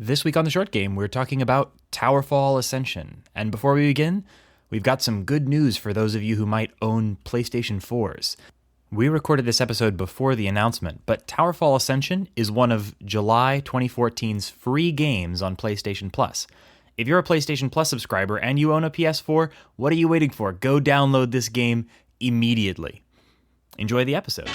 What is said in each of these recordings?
This week on the short game, we're talking about Towerfall Ascension. And before we begin, we've got some good news for those of you who might own PlayStation 4s. We recorded this episode before the announcement, but Towerfall Ascension is one of July 2014's free games on PlayStation Plus. If you're a PlayStation Plus subscriber and you own a PS4, what are you waiting for? Go download this game immediately. Enjoy the episode.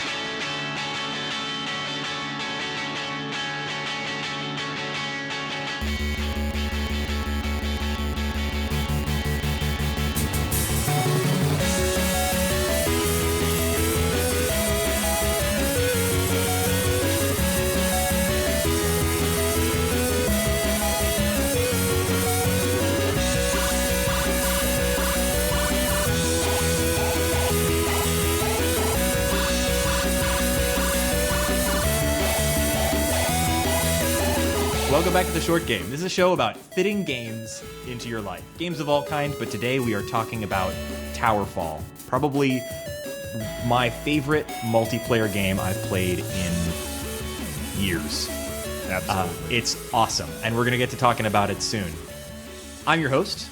Welcome back to The Short Game. This is a show about fitting games into your life. Games of all kinds, but today we are talking about Towerfall. Probably my favorite multiplayer game I've played in years. Absolutely. It's awesome, and we're going to get to talking about it soon. I'm your host,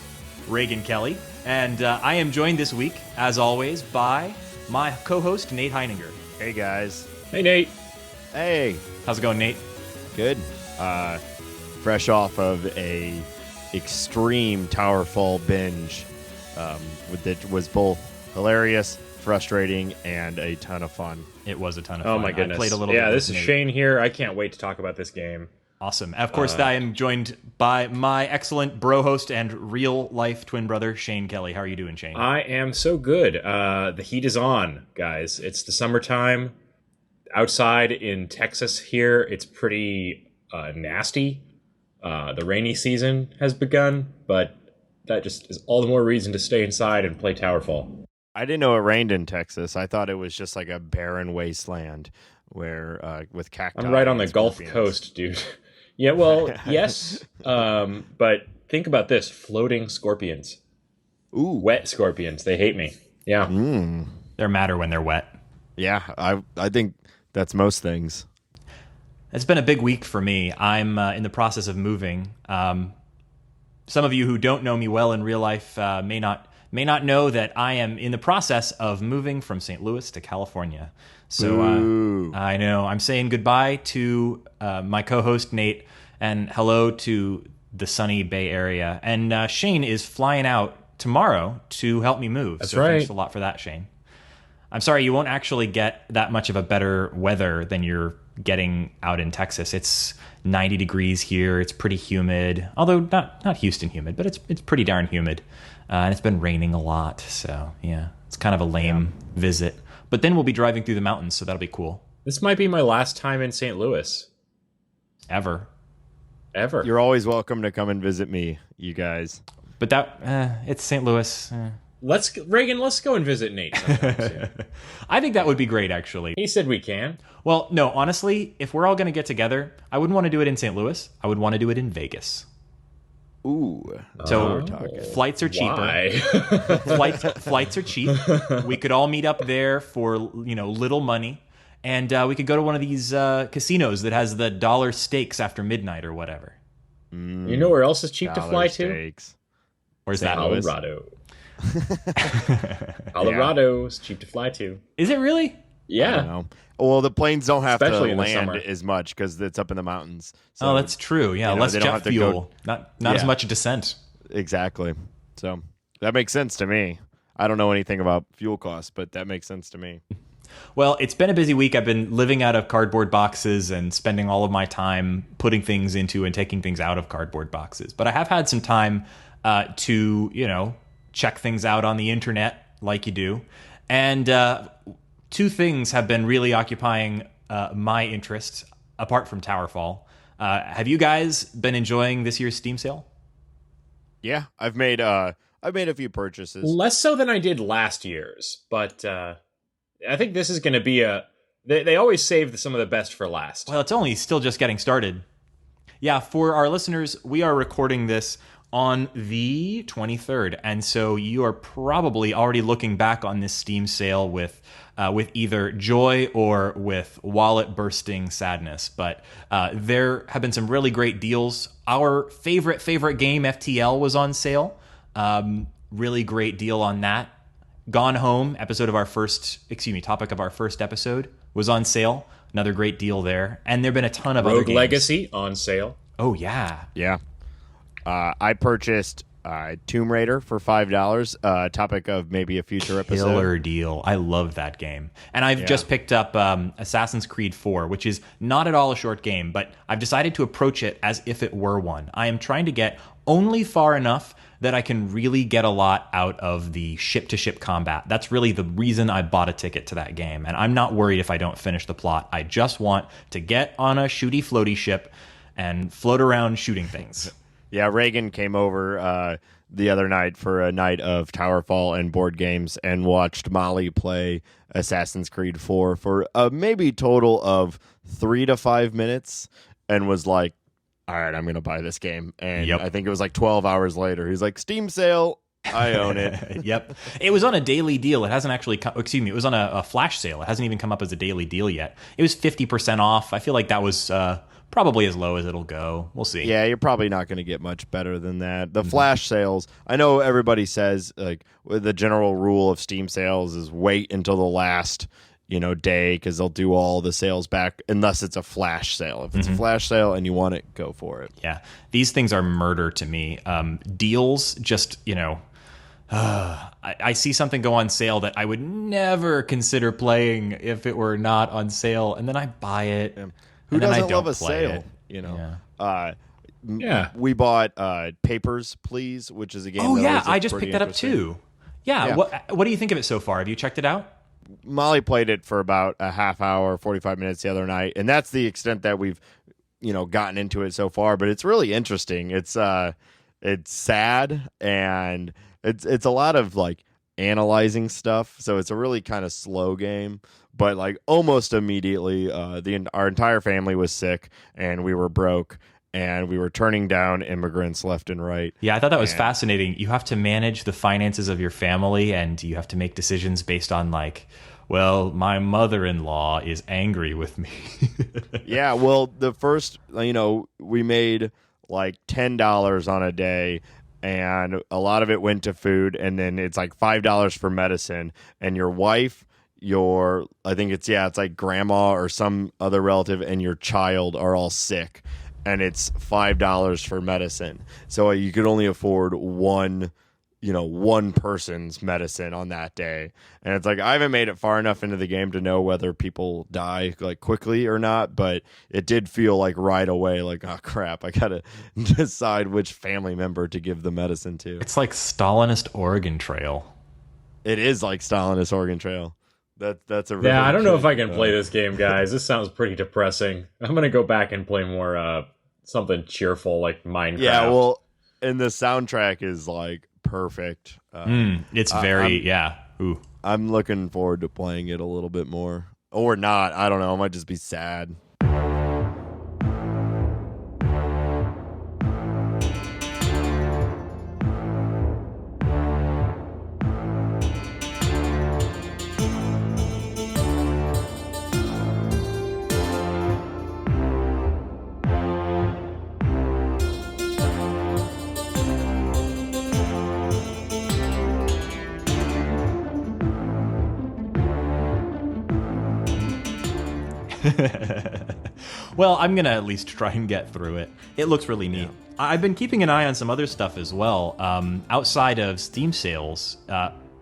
Reagan Kelly, and I am joined this week, as always, by my co-host, Nate Heininger. Hey, guys. Hey, Nate. Hey. How's it going, Nate? Good. Fresh off of a extreme Towerfall binge, that was both hilarious, frustrating, and a ton of fun. It was a ton of fun. Oh, my goodness. I played a little bit. Yeah, this is Nate. Shane here. I can't wait to talk about this game. Awesome. Of course, I am joined by my excellent bro host and real-life twin brother, Shane Kelly. How are you doing, Shane? I am so good. The heat is on, guys. It's the summertime. Outside in Texas here, it's pretty nasty. The rainy season has begun, but that just is all the more reason to stay inside and play Towerfall. I didn't know it rained in Texas. I thought it was just like a barren wasteland where with cacti. I'm right on the and Gulf scorpions. Coast, dude. Yeah, well, yes, but think about this. Floating scorpions. Ooh. Wet scorpions. They hate me. Yeah. They're madder when they're wet. Yeah, I think that's most things. It's been a big week for me. I'm in the process of moving. Some of you who don't know me well in real life may not know that I am in the process of moving from St. Louis to California. So I know I'm saying goodbye to my co-host Nate and hello to the sunny Bay Area. And Shane is flying out tomorrow to help me move. That's so right. Thanks a lot for that, Shane. I'm sorry, you won't actually get that much of a better weather than you're getting out in Texas. It's 90 degrees here. It's pretty humid, although not Houston humid, but it's pretty darn humid. And it's been raining a lot. So, yeah, it's kind of a lame visit. But then we'll be driving through the mountains, so that'll be cool. This might be my last time in St. Louis. Ever. You're always welcome to come and visit me, you guys. But it's St. Louis. Reagan, let's go and visit Nate sometime soon. I think that would be great, actually. He said we can. Well, no, honestly, if we're all going to get together, I wouldn't want to do it in St. Louis. I would want to do it in Vegas. Ooh. So we're talking. flights are cheaper. Why? Flights are cheap. We could all meet up there for little money, and we could go to one of these casinos that has the dollar stakes after midnight or whatever. You know where else is cheap to fly to? Steaks. Where's that? Colorado. Colorado's cheap to fly to. Is it really? I don't Yeah. know. Well, the planes don't have Especially to in the land summer. as much because it's up in the mountains. So, Oh, that's true. Yeah, less they don't jet have to fuel. go- Not as Yeah. much descent. Exactly. So that makes sense to me. I don't know anything about fuel costs, but that makes sense to me. Well, it's been a busy week. I've been living out of cardboard boxes and spending all of my time putting things into and taking things out of cardboard boxes. But I have had some time to, check things out on the internet like you do. And two things have been really occupying my interest apart from Towerfall. Have you guys been enjoying this year's Steam sale? Yeah, I've made a few purchases. Less so than I did last year's, but I think this is going to be They always save some of the best for last. Well, it's only still just getting started. Yeah, for our listeners, we are recording this on the 23rd. And so you are probably already looking back on this Steam sale with either joy or with wallet bursting sadness. But there have been some really great deals. Our favorite game, FTL, was on sale. Really great deal on that. Gone Home, topic of our first episode, was on sale. Another great deal there. And there've been a ton of other games. Rogue Legacy on sale. Oh, yeah. Yeah. I purchased Tomb Raider for $5. Topic of maybe a future episode. Killer deal. I love that game. And I've just picked up Assassin's Creed 4, which is not at all a short game, but I've decided to approach it as if it were one. I am trying to get only far enough that I can really get a lot out of the ship-to-ship combat. That's really the reason I bought a ticket to that game. And I'm not worried if I don't finish the plot. I just want to get on a shooty floaty ship and float around shooting things. Yeah, Reagan came over the other night for a night of Towerfall and board games and watched Molly play Assassin's Creed 4 for a maybe total of 3 to 5 minutes and was like, all right, I'm going to buy this game. And I think it was like 12 hours later. He's like, Steam sale, I own it. Yep. It was on a daily deal. It hasn't actually it was on a flash sale. It hasn't even come up as a daily deal yet. It was 50% off. I feel like that was probably as low as it'll go. We'll see. Yeah, you're probably not going to get much better than that. The flash sales, I know everybody says like the general rule of Steam sales is wait until the last day, because they'll do all the sales back unless it's a flash sale. If it's a flash sale and you want it, go for it. Yeah, these things are murder to me. Deals, just I see something go on sale that I would never consider playing if it were not on sale, and then I buy it. Who doesn't love a sale? We bought Papers, Please, which is a game. Oh yeah, I just picked that up too. Yeah. What do you think of it so far? Have you checked it out? Molly played it for about a half hour, 45 minutes the other night, and that's the extent that we've, gotten into it so far. But it's really interesting. It's sad, and it's a lot of like analyzing stuff. So it's a really kind of slow game. But like almost immediately, our entire family was sick, and we were broke, and we were turning down immigrants left and right. Yeah, I thought that was fascinating. You have to manage the finances of your family, and you have to make decisions based on like, well, my mother-in-law is angry with me. Yeah, well, the first, we made like $10 on a day, and a lot of it went to food, and then it's like $5 for medicine, and your wife, I think it's like grandma or some other relative and your child are all sick, and it's $5 for medicine. So you could only afford one person's medicine on that day. And it's like, I haven't made it far enough into the game to know whether people die like quickly or not, but it did feel like right away, like, oh crap, I gotta decide which family member to give the medicine to. It's like Stalinist Oregon Trail. It is like Stalinist Oregon Trail. That's a really I don't know if I can play this game, guys. This sounds pretty depressing. I'm gonna go back and play more something cheerful like Minecraft. Yeah, well, and the soundtrack is like perfect. It's very Ooh. I'm looking forward to playing it a little bit more, or not. I don't know. I might just be sad. Well, I'm going to at least try and get through it. It looks really neat. Yeah. I've been keeping an eye on some other stuff as well. Outside of Steam sales,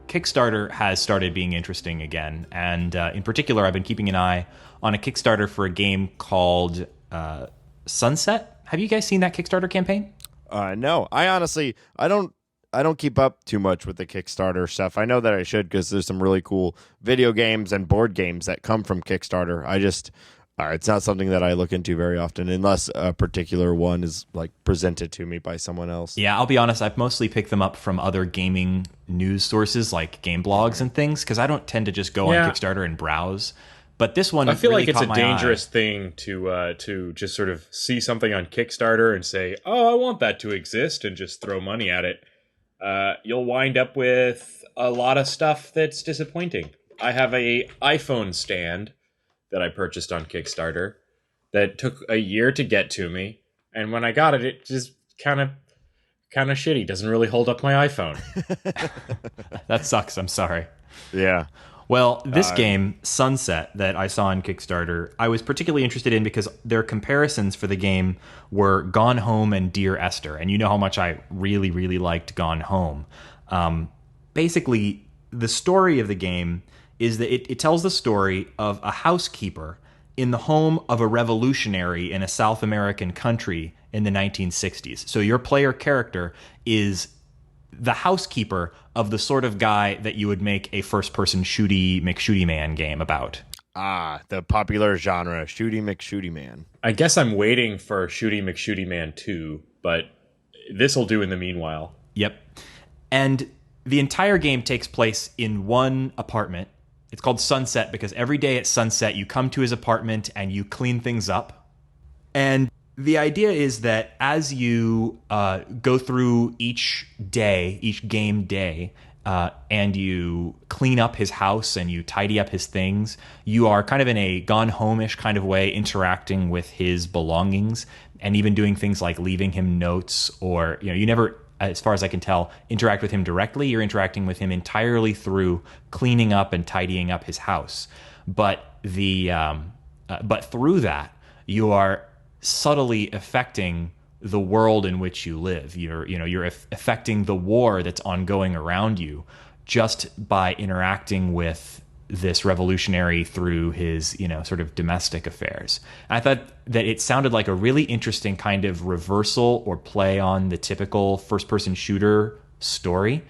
Kickstarter has started being interesting again. And in particular, I've been keeping an eye on a Kickstarter for a game called Sunset. Have you guys seen that Kickstarter campaign? No. I don't keep up too much with the Kickstarter stuff. I know that I should, because there's some really cool video games and board games that come from Kickstarter. It's not something that I look into very often, unless a particular one is like presented to me by someone else. Yeah, I'll be honest. I've mostly picked them up from other gaming news sources like game blogs and things, because I don't tend to just go on Kickstarter and browse. But this one, I feel really like it's caught a my dangerous eye. thing to just sort of see something on Kickstarter and say, "Oh, I want that to exist," and just throw money at it. You'll wind up with a lot of stuff that's disappointing. I have a iPhone stand that I purchased on Kickstarter that took a year to get to me, and when I got it, it just kind of shitty. Doesn't really hold up my iPhone. That sucks. I'm sorry. Yeah. Well, this game, Sunset, that I saw on Kickstarter, I was particularly interested in because their comparisons for the game were Gone Home and Dear Esther. And you know how much I really, really liked Gone Home. Basically, the story of the game is that it tells the story of a housekeeper in the home of a revolutionary in a South American country in the 1960s. So your player character is the housekeeper of the sort of guy that you would make a first-person shooty McShooty Man game about. The popular genre, Shooty McShooty Man. I guess I'm waiting for Shooty McShooty Man 2, but this will do in the meanwhile. Yep. And the entire game takes place in one apartment. It's called Sunset because every day at sunset you come to his apartment and you clean things up. And the idea is that as you go through each day, each game day, and you clean up his house and you tidy up his things, you are kind of in a Gone Home-ish kind of way interacting with his belongings and even doing things like leaving him notes, or you never, as far as I can tell, interact with him directly. You're interacting with him entirely through cleaning up and tidying up his house. But but through that, you are subtly affecting the world in which you live. You're affecting the war that's ongoing around you just by interacting with this revolutionary through his, sort of domestic affairs. And I thought that it sounded like a really interesting kind of reversal or play on the typical first-person shooter story.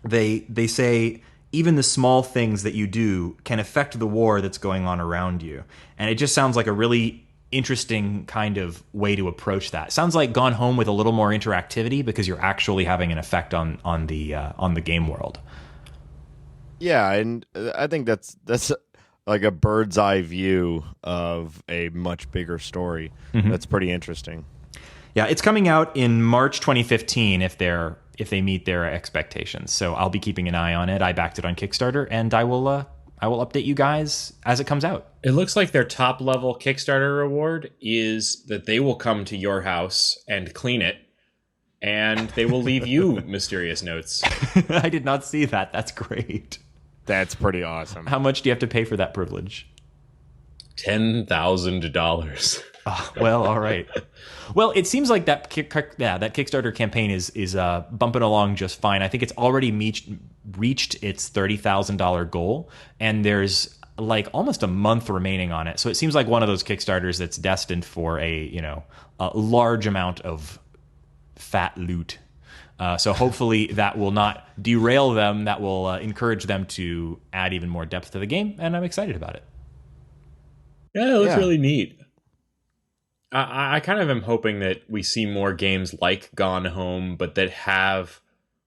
They say even the small things that you do can affect the war that's going on around you. And it just sounds like a really interesting kind of way to approach that. Sounds like Gone Home with a little more interactivity because you're actually having an effect on the game world. Yeah, and I think that's like a bird's eye view of a much bigger story. Mm-hmm. That's pretty interesting. Yeah, it's coming out in March 2015 if they meet their expectations. So I'll be keeping an eye on it. I backed it on Kickstarter, and I will update you guys as it comes out. It looks like their top level Kickstarter reward is that they will come to your house and clean it, and they will leave you mysterious notes. I did not see that. That's great. That's pretty awesome. How much do you have to pay for that privilege? $10,000. Oh, well, all right. Well, it seems like that Kickstarter campaign is bumping along just fine. I think it's already reached its $30,000 goal, and there's like almost a month remaining on it. So it seems like one of those Kickstarters that's destined for a large amount of fat loot. So hopefully that will not derail them. That will encourage them to add even more depth to the game, and I'm excited about it. Yeah, it looks really neat. I kind of am hoping that we see more games like Gone Home, but that have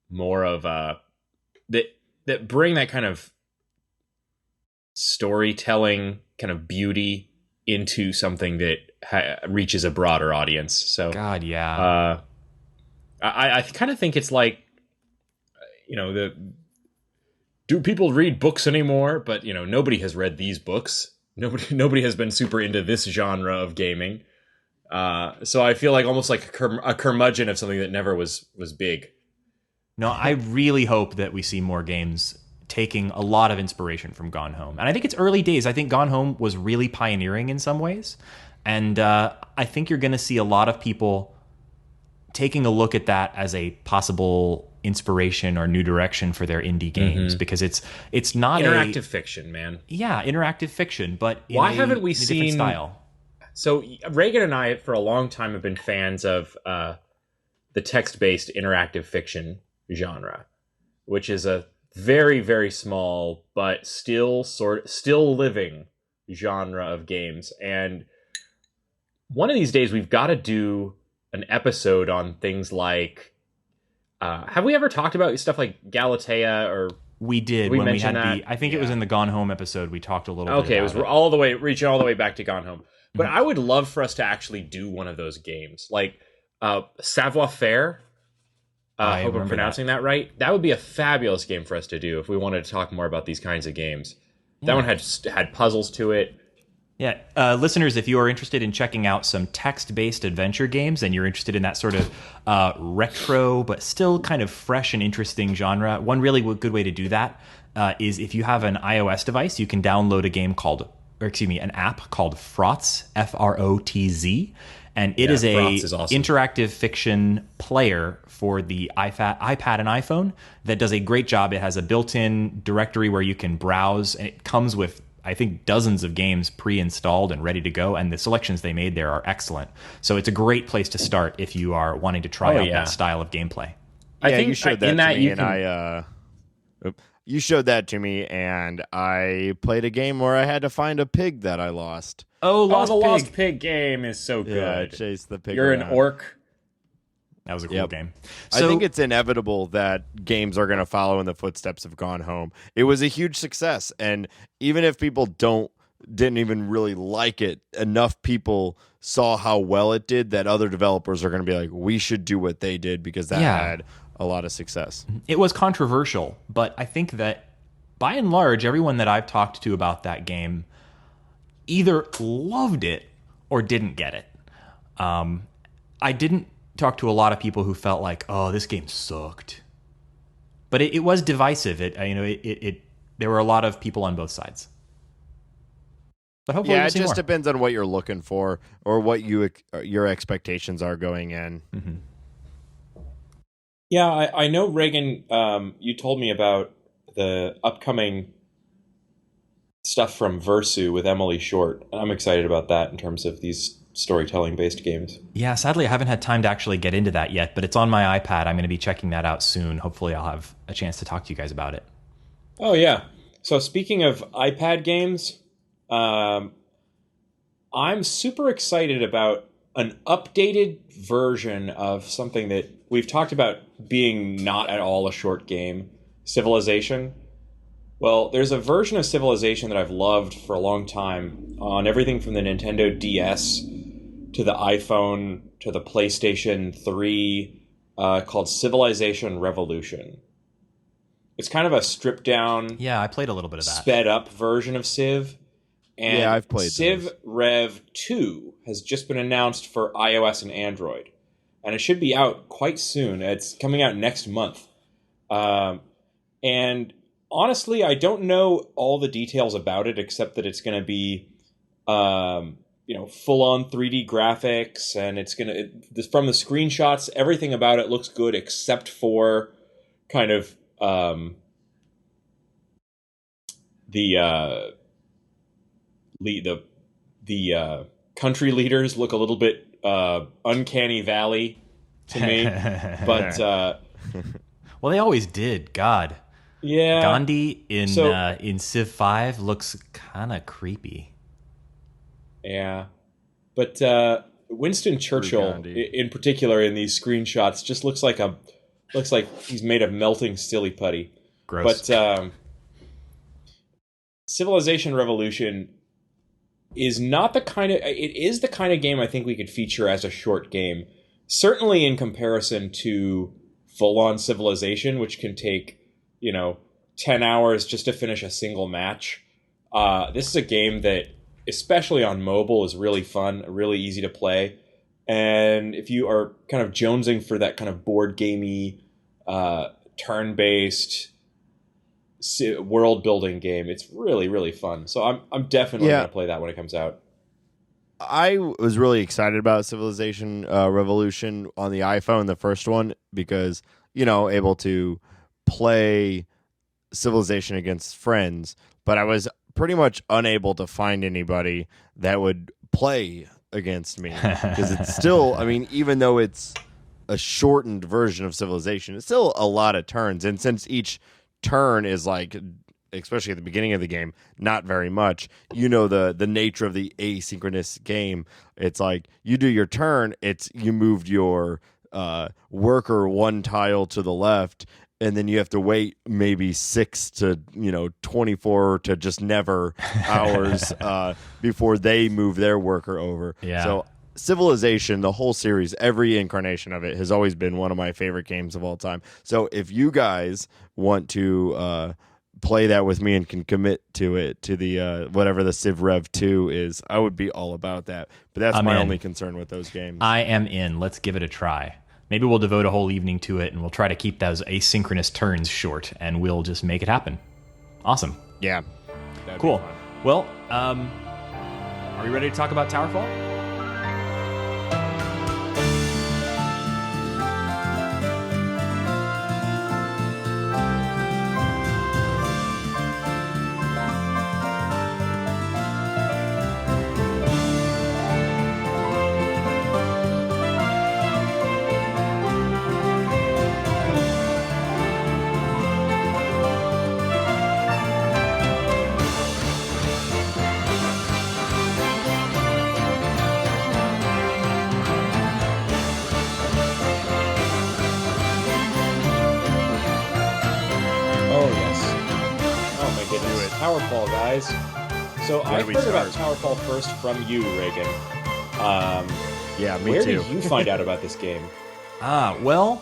more of that bring that kind of storytelling kind of beauty into something that reaches a broader audience. So, God, yeah. I kind of think it's like, do people read books anymore? But nobody has read these books. Nobody has been super into this genre of gaming. So I feel like almost like a curmudgeon of something that never was big. No, I really hope that we see more games taking a lot of inspiration from Gone Home. And I think it's early days. I think Gone Home was really pioneering in some ways. And I think you're going to see a lot of people taking a look at that as a possible inspiration or new direction for their indie games, because it's not interactive fiction, man. Yeah, interactive fiction, but why haven't we seen different style? So Reagan and I, for a long time, have been fans of the text-based interactive fiction genre, which is a very, very small but still living genre of games. And one of these days, we've got to do an episode on things like. Have we ever talked about stuff like Galatea or We did we when we had mention that? I think it was in the Gone Home episode. We talked a little bit Okay, it was about it. all the way reaching all the way back to Gone Home. But Mhm. I would love for us to actually do one of those games, like Savoir Faire. I Hope I'm remember that. pronouncing that right. That would be a fabulous game for us to do if we wanted to talk more about these kinds of games. That Yeah. one had puzzles to it. Yeah, listeners, if you are interested in checking out some text-based adventure games and you're interested in that sort of retro but still kind of fresh and interesting genre, one really good way to do that is if you have an iOS device, you can download an app called Frotz, Frotz, and it is a Frotz is awesome. interactive fiction player for the iPad and iPhone that does a great job. It has a built-in directory where you can browse, and it comes with, I think, dozens of games pre-installed and ready to go, and the selections they made there are excellent. So it's a great place to start if you are wanting to try out that style of gameplay. I Yeah, think you showed that in to that me, you and can. you showed that to me, and I played a game where I had to find a pig that I lost. Oh, The Lost Pig game is so good. Yeah, I chased the pig You're around. an orc. That was a cool game. I think it's inevitable that games are going to follow in the footsteps of Gone Home. It was a huge success, and even if people didn't even really like it, enough people saw how well it did that other developers are going to be like, we should do what they did because that had a lot of success. It was controversial, but I think that by and large, everyone that I've talked to about that game either loved it or didn't get it. I didn't talk to a lot of people who felt like, oh, this game sucked. But it was divisive. There were a lot of people on both sides. But hopefully we'll it see just more. depends on what you're looking for or what your expectations are going in. Mm-hmm. Yeah, I know, Reagan, you told me about the upcoming stuff from Versu with Emily Short. I'm excited about that in terms of these storytelling-based games. Yeah, sadly, I haven't had time to actually get into that yet, but it's on my iPad. I'm going to be checking that out soon. Hopefully I'll have a chance to talk to you guys about it. Oh, yeah. So speaking of iPad games, I'm super excited about an updated version of something that we've talked about being not at all a short game, Civilization. Well, there's a version of Civilization that I've loved for a long time on everything from the Nintendo DS to the iPhone to the PlayStation 3 called Civilization Revolution. It's kind of a stripped down, Yeah, I played a little bit of that. sped up version of Civ. And Yeah, I've played Civ those. Rev 2 has just been announced for iOS and Android. And it should be out quite soon. It's coming out next month. And honestly, I don't know all the details about it, except that it's going to be, full-on 3D graphics. And it's going to, from the screenshots, everything about it looks good, except for kind of the country leaders look a little bit uncanny valley to me, but well, they always did. God, yeah, Gandhi in Civ 5 looks kind of creepy. Yeah, but Winston Churchill, Gandhi. in particular, in these screenshots, just looks like he's made of melting silly putty. Gross. But Civilization Revolution is not the kind of it is the kind of game I think we could feature as a short game. Certainly in comparison to full-on Civilization, which can take 10 hours just to finish a single match. This is a game that, especially on mobile, is really fun, really easy to play. And if you are kind of jonesing for that kind of board gamey, turn-based world building game, it's really, really fun. So I'm definitely going to play that when it comes out. I was really excited about Civilization Revolution on the iPhone, the first one, because, able to play Civilization against friends, but I was pretty much unable to find anybody that would play against me, because it's still, even though it's a shortened version of Civilization, it's still a lot of turns, and since each turn is like, especially at the beginning of the game, not very much, the nature of the asynchronous game, it's like you do your turn, you moved your worker one tile to the left, and then you have to wait maybe 6 to 24 to just never hours before they move their worker over. Yeah. So Civilization, the whole series, every incarnation of it has always been one of my favorite games of all time. So if you guys want to play that with me and can commit to it, to the whatever the Civ Rev 2 is, I would be all about that. But that's my only concern with those games. I am in. Let's give it a try. Maybe we'll devote a whole evening to it, and we'll try to keep those asynchronous turns short, and we'll just make it happen. Awesome. Yeah. Cool. Well, are we ready to talk about Towerfall? Towerfall, guys. So I heard about Towerfall first from you, Reagan. Yeah, me where too. Where did you find out about this game? Towerfall,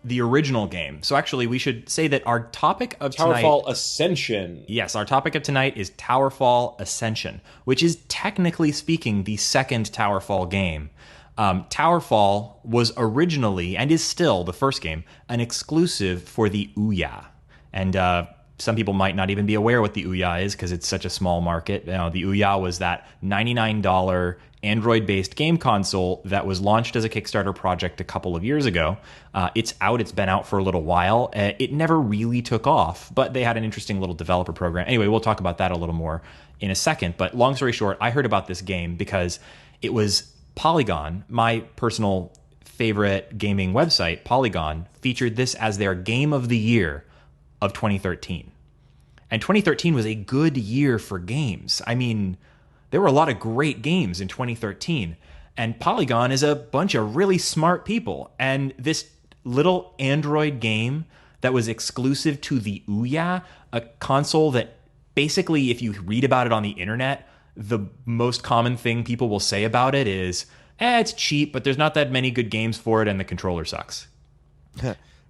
the original game. So actually, we should say that our topic of tonight... Towerfall Ascension. Yes, our topic of tonight is Towerfall Ascension, which is technically speaking the second Towerfall game. Towerfall was originally, and is still, the first game, an exclusive for the Ouya. And some people might not even be aware what the Ouya is because it's such a small market. The Ouya was that $99 Android-based game console that was launched as a Kickstarter project a couple of years ago. It's out. It's been out for a little while. It never really took off, but they had an interesting little developer program. Anyway, we'll talk about that a little more in a second. But long story short, I heard about this game because it was Polygon, my personal favorite gaming website, Polygon, featured this as their game of the year of 2013. And 2013 was a good year for games. I mean, there were a lot of great games in 2013. And Polygon is a bunch of really smart people. And this little Android game that was exclusive to the Ouya, a console that basically, if you read about it on the internet, the most common thing people will say about it is, it's cheap, but there's not that many good games for it, and the controller sucks.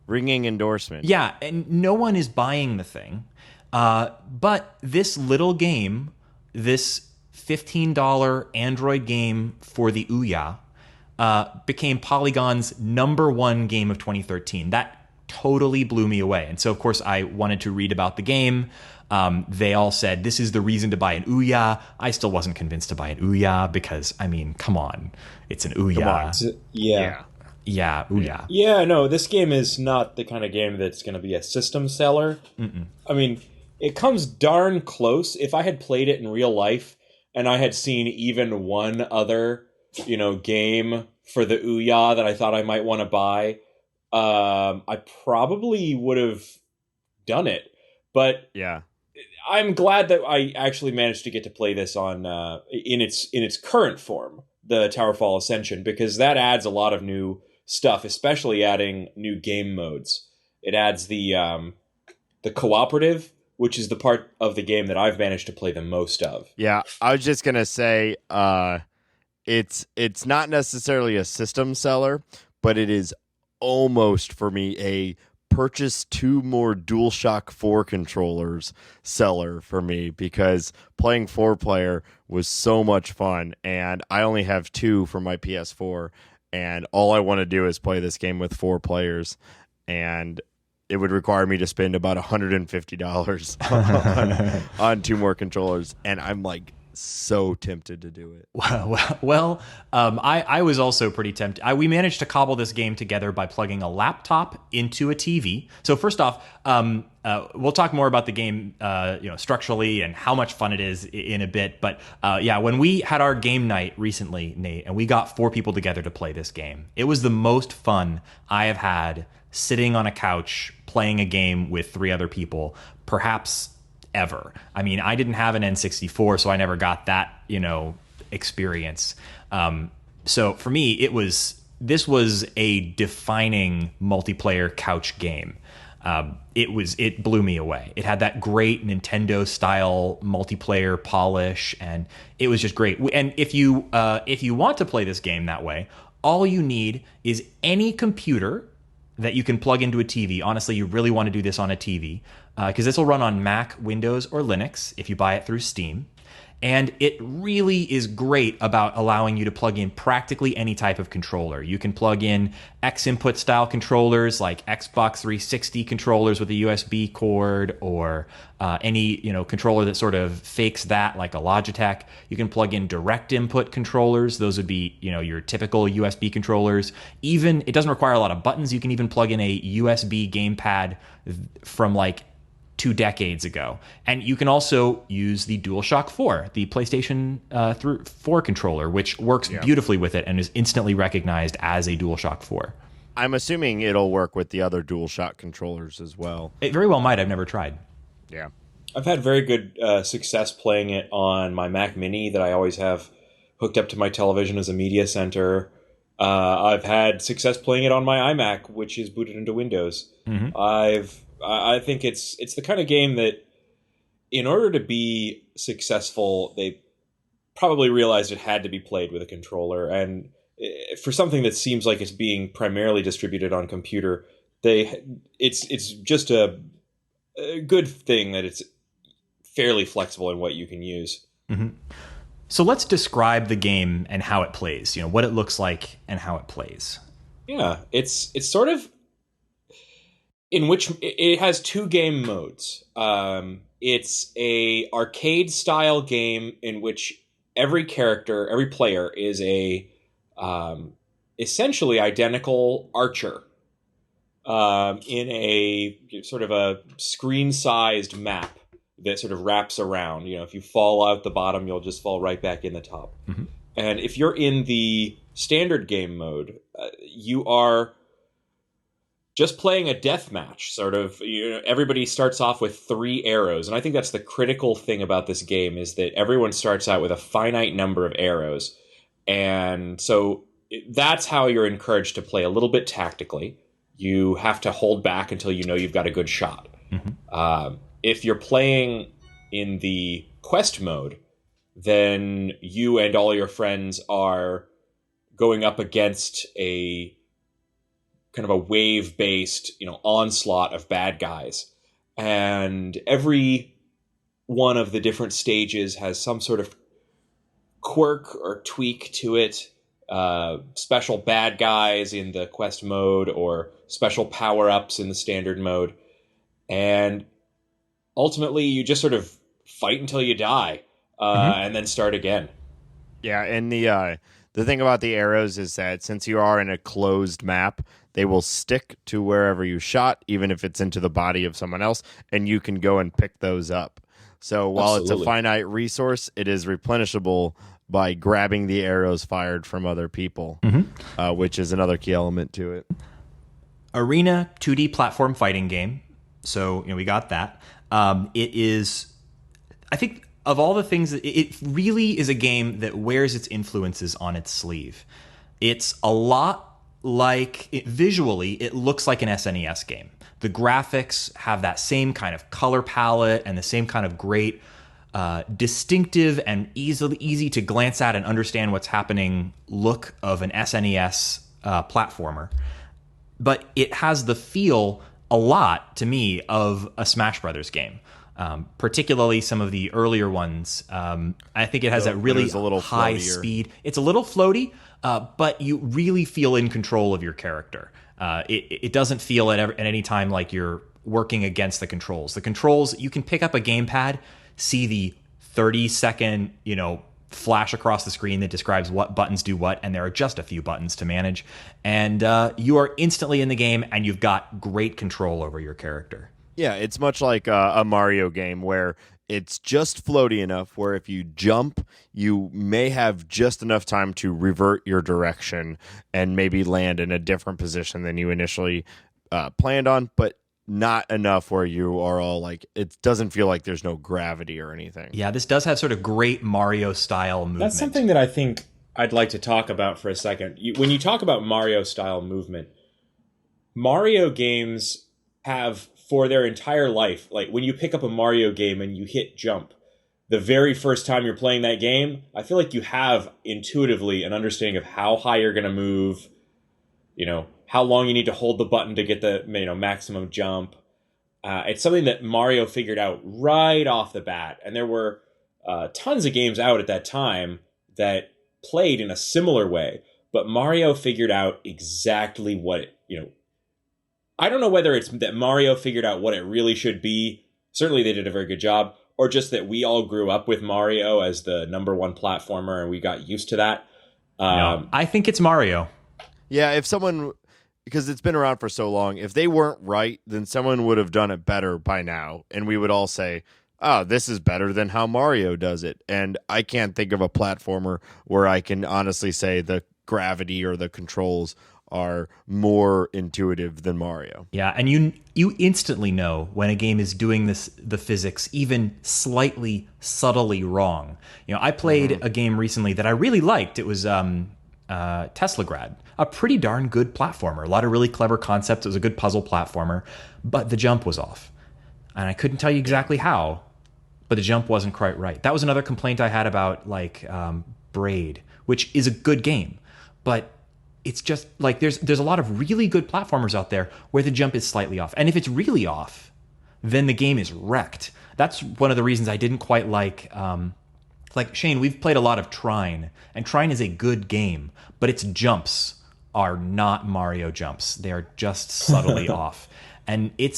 Ringing endorsement. Yeah, and no one is buying the thing. But this little game, this $15 Android game for the Ouya, became Polygon's #1 game of 2013. That totally blew me away. And so, of course, I wanted to read about the game. They all said, this is the reason to buy an Ouya. I still wasn't convinced to buy an Ouya because, I mean, come on. It's an Ouya. Come on. Yeah. Yeah, Ouya. Yeah, no, this game is not the kind of game that's going to be a system seller. Mm-mm. I mean, it comes darn close. If I had played it in real life and I had seen even one other, game for the Ouya that I thought I might want to buy, I probably would have done it. But yeah, I'm glad that I actually managed to get to play this on in its current form, the Towerfall Ascension, because that adds a lot of new stuff, especially adding new game modes. It adds the cooperative, which is the part of the game that I've managed to play the most of. Yeah, I was just gonna say, it's not necessarily a system seller, but it is almost for me a purchase 2 more DualShock 4 controllers seller for me, because playing 4-player was so much fun, and I only have 2 for my PS4, and all I want to do is play this game with 4 players, and it would require me to spend about $150 on 2 more controllers, and I'm like so tempted to do it. Well, I was also pretty tempted. We managed to cobble this game together by plugging a laptop into a TV. So first off, we'll talk more about the game, structurally and how much fun it is in a bit. But when we had our game night recently, Nate, and we got 4 people together to play this game, it was the most fun I have had sitting on a couch playing a game with 3 other people, perhaps ever. I mean, I didn't have an N64, so I never got that, experience. So for me, it was this was a defining multiplayer couch game. It blew me away. It had that great Nintendo style multiplayer polish, and it was just great. And if you want to play this game that way, all you need is any computer that you can plug into a TV. Honestly, you really want to do this on a TV because this will run on Mac, Windows, or Linux if you buy it through Steam. And it really is great about allowing you to plug in practically any type of controller. You can plug in X input style controllers like Xbox 360 controllers with a USB cord, or any controller that sort of fakes that, like a Logitech. You can plug in direct input controllers. Those would be your typical USB controllers. Even it doesn't require a lot of buttons. You can even plug in a USB gamepad from like 2 decades ago. And you can also use the DualShock 4, the PlayStation 4 controller, which works beautifully with it and is instantly recognized as a DualShock 4. I'm assuming it'll work with the other DualShock controllers as well. It very well might. I've never tried. Yeah. I've had very good success playing it on my Mac Mini that I always have hooked up to my television as a media center. I've had success playing it on my iMac, which is booted into Windows. Mm-hmm. I think it's the kind of game that, in order to be successful, they probably realized it had to be played with a controller. And for something that seems like it's being primarily distributed on computer, it's just a good thing that it's fairly flexible in what you can use. Mm-hmm. So let's describe the game and how it plays. What it looks like and how it plays. Yeah, it's sort of, in which it has 2 game modes. It's a arcade style game in which every player is a essentially identical archer in a sort of a screen sized map that sort of wraps around. If you fall out the bottom, you'll just fall right back in the top. Mm-hmm. And if you're in the standard game mode, you are just playing a death match, sort of. Everybody starts off with 3 arrows, and I think that's the critical thing about this game, is that everyone starts out with a finite number of arrows, and so that's how you're encouraged to play a little bit tactically. You have to hold back until you've got a good shot. Mm-hmm. If you're playing in the quest mode, then you and all your friends are going up against a kind of a wave-based, onslaught of bad guys. And every one of the different stages has some sort of quirk or tweak to it. Special bad guys in the quest mode, or special power-ups in the standard mode. And ultimately, you just sort of fight until you die, and then start again. Yeah, and the thing about the arrows is that since you are in a closed map, they will stick to wherever you shot, even if it's into the body of someone else, and you can go and pick those up. So while It's a finite resource, it is replenishable by grabbing the arrows fired from other people, which is another key element to it. Arena 2D platform fighting game. So, we got that. It is, I think, of all the things, it really is a game that wears its influences on its sleeve. It's a lot like, visually, it looks like an SNES game. The graphics have that same kind of color palette and the same kind of great, distinctive and easy to glance at and understand what's happening look of an SNES platformer. But it has the feel, a lot, to me, of a Smash Brothers game. Particularly some of the earlier ones. I think it has that really high speed. It's a little floaty, but you really feel in control of your character. It doesn't feel at any time like you're working against the controls. The controls, you can pick up a gamepad, see the 30-second, flash across the screen that describes what buttons do what, and there are just a few buttons to manage. And you are instantly in the game, and you've got great control over your character. Yeah, it's much like a Mario game where it's just floaty enough where if you jump, you may have just enough time to revert your direction and maybe land in a different position than you initially planned on, but not enough where you are all like, it doesn't feel like there's no gravity or anything. Yeah, this does have sort of great Mario-style movement. That's something that I think I'd like to talk about for a second. When you talk about Mario-style movement, Mario games have, for their entire life, like when you pick up a Mario game and you hit jump, the very first time you're playing that game, I feel like you have intuitively an understanding of how high you're going to move, how long you need to hold the button to get the maximum jump. It's something that Mario figured out right off the bat. And there were tons of games out at that time that played in a similar way. But Mario figured out exactly what I don't know whether it's that Mario figured out what it really should be. Certainly they did a very good job. Or just that we all grew up with Mario as the number one platformer and we got used to that. No, I think it's Mario. Yeah, if someone, because it's been around for so long, if they weren't right, then someone would have done it better by now. And we would all say, oh, this is better than how Mario does it. And I can't think of a platformer where I can honestly say the gravity or the controls are more intuitive than Mario. Yeah, and you instantly know when a game is doing the physics even slightly subtly wrong. I played a game recently that I really liked. It was Teslagrad, a pretty darn good platformer. A lot of really clever concepts. It was a good puzzle platformer, but the jump was off. And I couldn't tell you exactly how, but the jump wasn't quite right. That was another complaint I had about Braid, which is a good game, but it's just like there's a lot of really good platformers out there where the jump is slightly off. And if it's really off, then the game is wrecked. That's one of the reasons I didn't quite like Shane, we've played a lot of Trine, and Trine is a good game, but its jumps are not Mario jumps. They are just subtly off. And it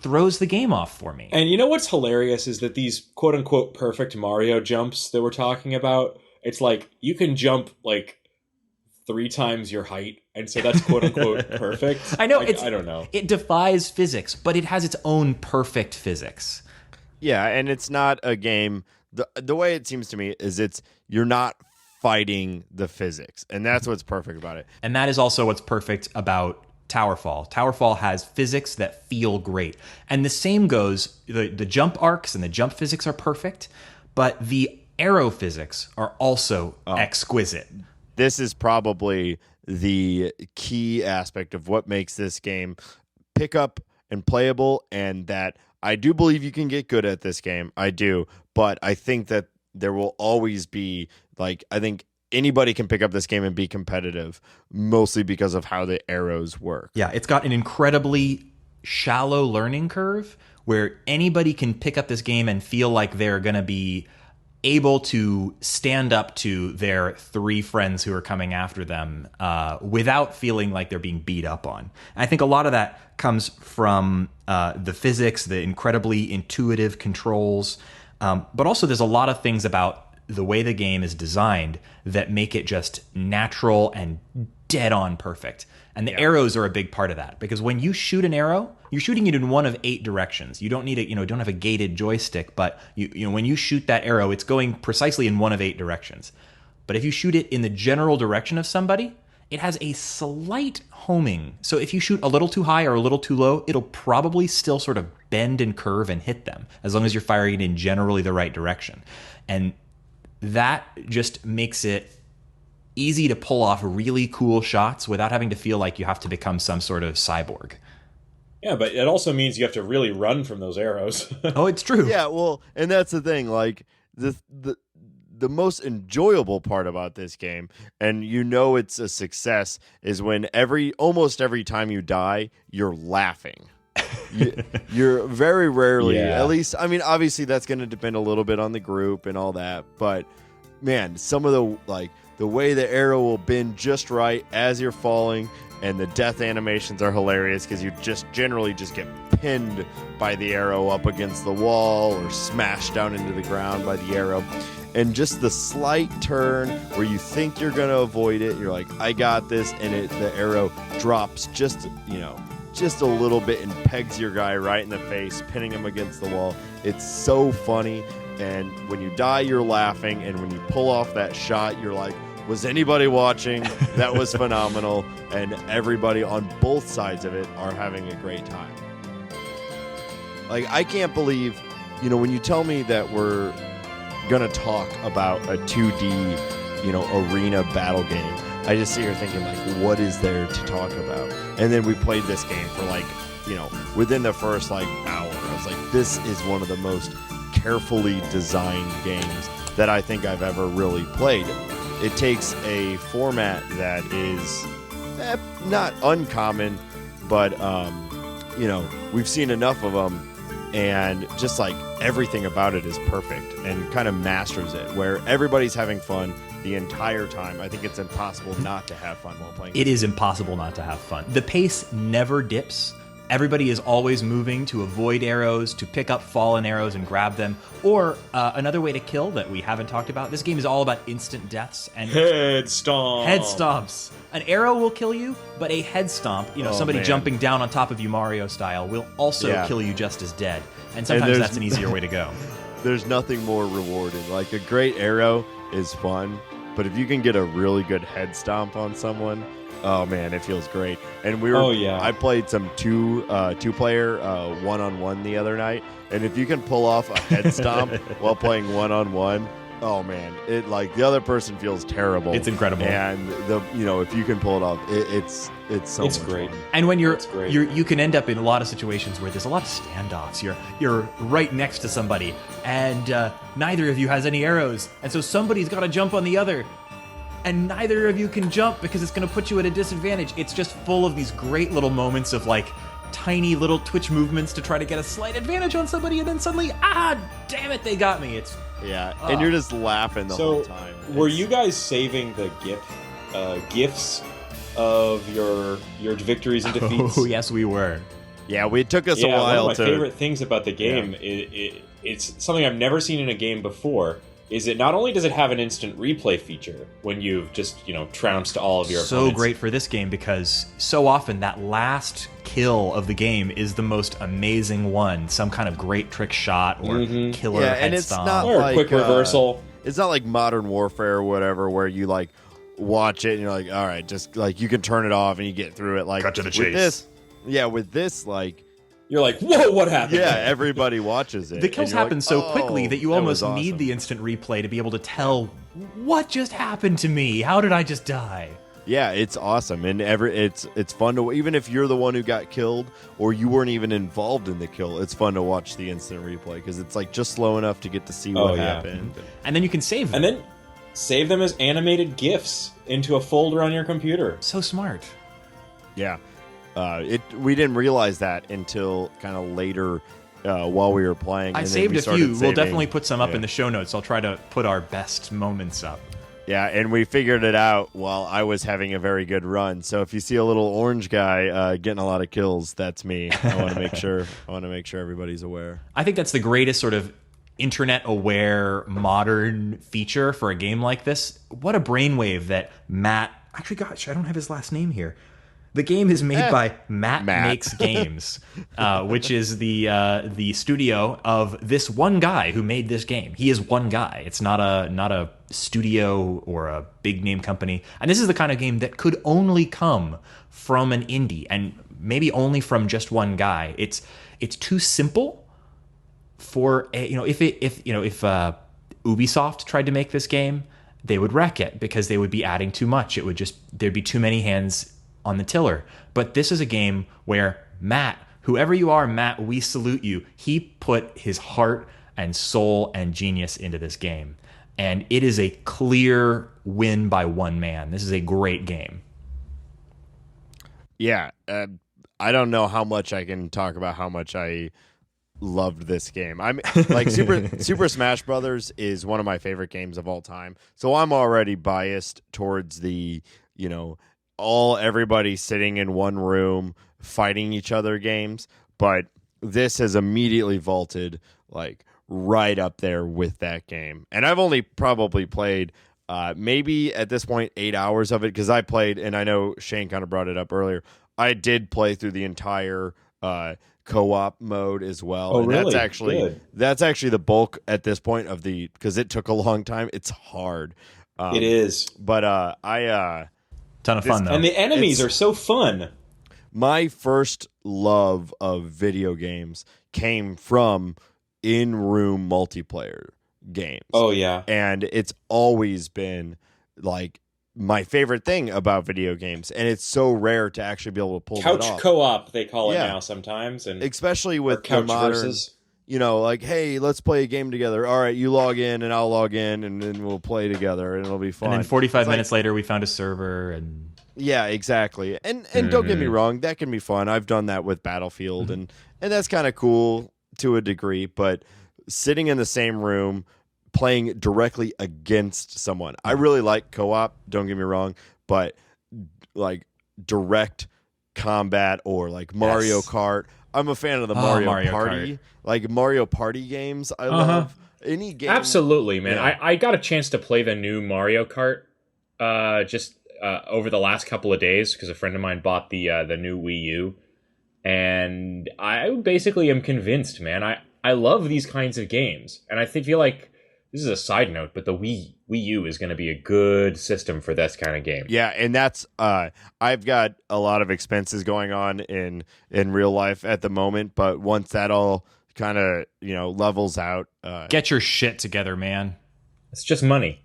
throws the game off for me. And you know what's hilarious is that these quote unquote perfect Mario jumps that we're talking about, it's like you can jump like 3 times your height, and so that's quote unquote perfect. I know, I don't know. It defies physics, but it has its own perfect physics. Yeah, and it's not a game. The way it seems to me is you're not fighting the physics, and that's what's perfect about it. And that is also what's perfect about Towerfall. Towerfall has physics that feel great, and the same goes. The jump arcs and the jump physics are perfect, but the arrow physics are also exquisite. This is probably the key aspect of what makes this game pick up and playable, and that I do believe you can get good at this game. I do, but I think that there will always be, I think anybody can pick up this game and be competitive, mostly because of how the arrows work. Yeah, it's got an incredibly shallow learning curve where anybody can pick up this game and feel like they're going to be able to stand up to their 3 friends who are coming after them without feeling like they're being beat up on. And I think a lot of that comes from the physics, the incredibly intuitive controls, but also there's a lot of things about the way the game is designed that make it just natural and dead on perfect. And the arrows are a big part of that, because when you shoot an arrow, you're shooting it in one of 8 directions. You don't need don't have a gated joystick, but when you shoot that arrow, it's going precisely in one of 8 directions. But if you shoot it in the general direction of somebody, it has a slight homing. So if you shoot a little too high or a little too low, it'll probably still sort of bend and curve and hit them, as long as you're firing it in generally the right direction. And that just makes it easy to pull off really cool shots without having to feel like you have to become some sort of cyborg. Yeah, but it also means you have to really run from those arrows. Oh, it's true. Yeah, well, and that's the thing. The most enjoyable part about this game, and it's a success, is when almost every time you die, you're laughing. You're very rarely, at least, obviously that's going to depend a little bit on the group and all that, but man, some of the way the arrow will bend just right as you're falling, and the death animations are hilarious because you generally get pinned by the arrow up against the wall or smashed down into the ground by the arrow. And just the slight turn where you think you're going to avoid it, you're like, I got this, and the arrow drops just a little bit and pegs your guy right in the face, pinning him against the wall. It's so funny, and when you die, you're laughing, and when you pull off that shot, you're like, was anybody watching? That was phenomenal, and everybody on both sides of it are having a great time. I can't believe, when you tell me that we're going to talk about a 2D arena battle game, I just sit here thinking, like, what is there to talk about? And then we played this game for, like, within the first, like, hour. I was like, this is one of the most carefully designed games that I think I've ever really played. It takes a format that is not uncommon, but, we've seen enough of them, and just, like, everything about it is perfect and kind of masters it, where everybody's having fun the entire time. I think it's impossible not to have fun while playing. It is impossible not to have fun. The pace never dips. Everybody is always moving to avoid arrows, to pick up fallen arrows and grab them. Or another way to kill that we haven't talked about. This game is all about instant deaths and head stomp. Head stomps. An arrow will kill you, but a head stomp, somebody jumping down on top of you Mario style, will also kill you just as dead. And sometimes that's an easier way to go. There's nothing more rewarding. Like, a great arrow is fun, but if you can get a really good head stomp on someone, oh man, it feels great. And I played some two-player one-on-one the other night, and if you can pull off a head stomp while playing one-on-one, oh man, it, like, the other person feels terrible. It's incredible. And if you can pull it off, it's it's great. Fun. And when you can end up in a lot of situations where there's a lot of standoffs. You're right next to somebody, and neither of you has any arrows, and so somebody's got to jump on the other. And neither of you can jump because it's going to put you at a disadvantage. It's just full of these great little moments of, like, tiny little twitch movements to try to get a slight advantage on somebody, and then suddenly, damn it, they got me. And you're just laughing the whole time. Were you guys saving the gifs of your victories and defeats? Oh, yes, we were. Yeah, it took us a while. One of my favorite things about the game, it's something I've never seen in a game before, is it not only does it have an instant replay feature when you've just, trounced all of your opponents. So great for this game because so often that last kill of the game is the most amazing one. Some kind of great trick shot or killer head stomp. Or a quick reversal. It's not like Modern Warfare or whatever where you, like, watch it and you're like, all right, just, like, you can turn it off and you get through it. Like, cut to the chase. With this, like, you're like, whoa, what happened? Yeah, everybody watches it. The kills happen so quickly that you almost need the instant replay to be able to tell what just happened to me. How did I just die? Yeah, it's awesome, and it's fun to, even if you're the one who got killed or you weren't even involved in the kill, it's fun to watch the instant replay because it's, like, just slow enough to get to see what happened. And then you can save them. And then save them as animated GIFs into a folder on your computer. So smart. Yeah. We didn't realize that until kind of later while we were playing. I saved a few. We'll definitely put some up in the show notes. I'll try to put our best moments up. Yeah, and we figured it out while I was having a very good run. So if you see a little orange guy getting a lot of kills, that's me. I want to make sure. Everybody's aware. I think that's the greatest sort of internet-aware modern feature for a game like this. What a brainwave that Matt. Actually, gosh, I don't have his last name here. The game is made by Matt Makes Games, which is the studio of this one guy who made this game. He is one guy. It's not a studio or a big name company. And this is the kind of game that could only come from an indie and maybe only from just one guy. It's too simple for if Ubisoft tried to make this game, they would wreck it because they would be adding too much. There'd be too many hands on the tiller. But this is a game where Matt, whoever you are, Matt, we salute you. He put his heart and soul and genius into this game. And it is a clear win by one man. This is a great game. Yeah. I don't know how much I can talk about how much I loved this game. I'm like Super Smash Brothers is one of my favorite games of all time. So I'm already biased towards the, everybody sitting in one room fighting each other games, but this has immediately vaulted like right up there with that game. And I've only probably played maybe at this point 8 hours of it because I played, and I know Shane kind of brought it up earlier, I did play through the entire co-op mode as well. Oh, and really? That's actually the bulk at this point of because it took a long time. It's hard. It is. But ton of fun though. And the enemies are so fun. My first love of video games came from in-room multiplayer games. Oh yeah. And it's always been like my favorite thing about video games, and it's so rare to actually be able to pull that Couch off. co-op, they call it Yeah. now sometimes, and Especially or with the couch modern, versus. like, hey, let's play a game together. All right, you log in and I'll log in, and then we'll play together, and it'll be fun. And then 45 It's like- minutes later, we found a server, and Yeah, exactly. And don't get me wrong, that can be fun. I've done that with Battlefield, and that's kind of cool to a degree. But sitting in the same room, playing directly against someone, I really like co-op. Don't get me wrong, but like direct combat or like Mario Kart. I'm a fan of the Mario Party, Kart. like Mario Party games. I love any game. Absolutely, man. Yeah. I got a chance to play the new Mario Kart over the last couple of days because a friend of mine bought the new Wii U, and I basically am convinced, man. I love these kinds of games, and I feel like this is a side note, but the Wii U is going to be a good system for this kind of game. Yeah, and that's I've got a lot of expenses going on in real life at the moment, but once that all kind of levels out, get your shit together, man. It's just money.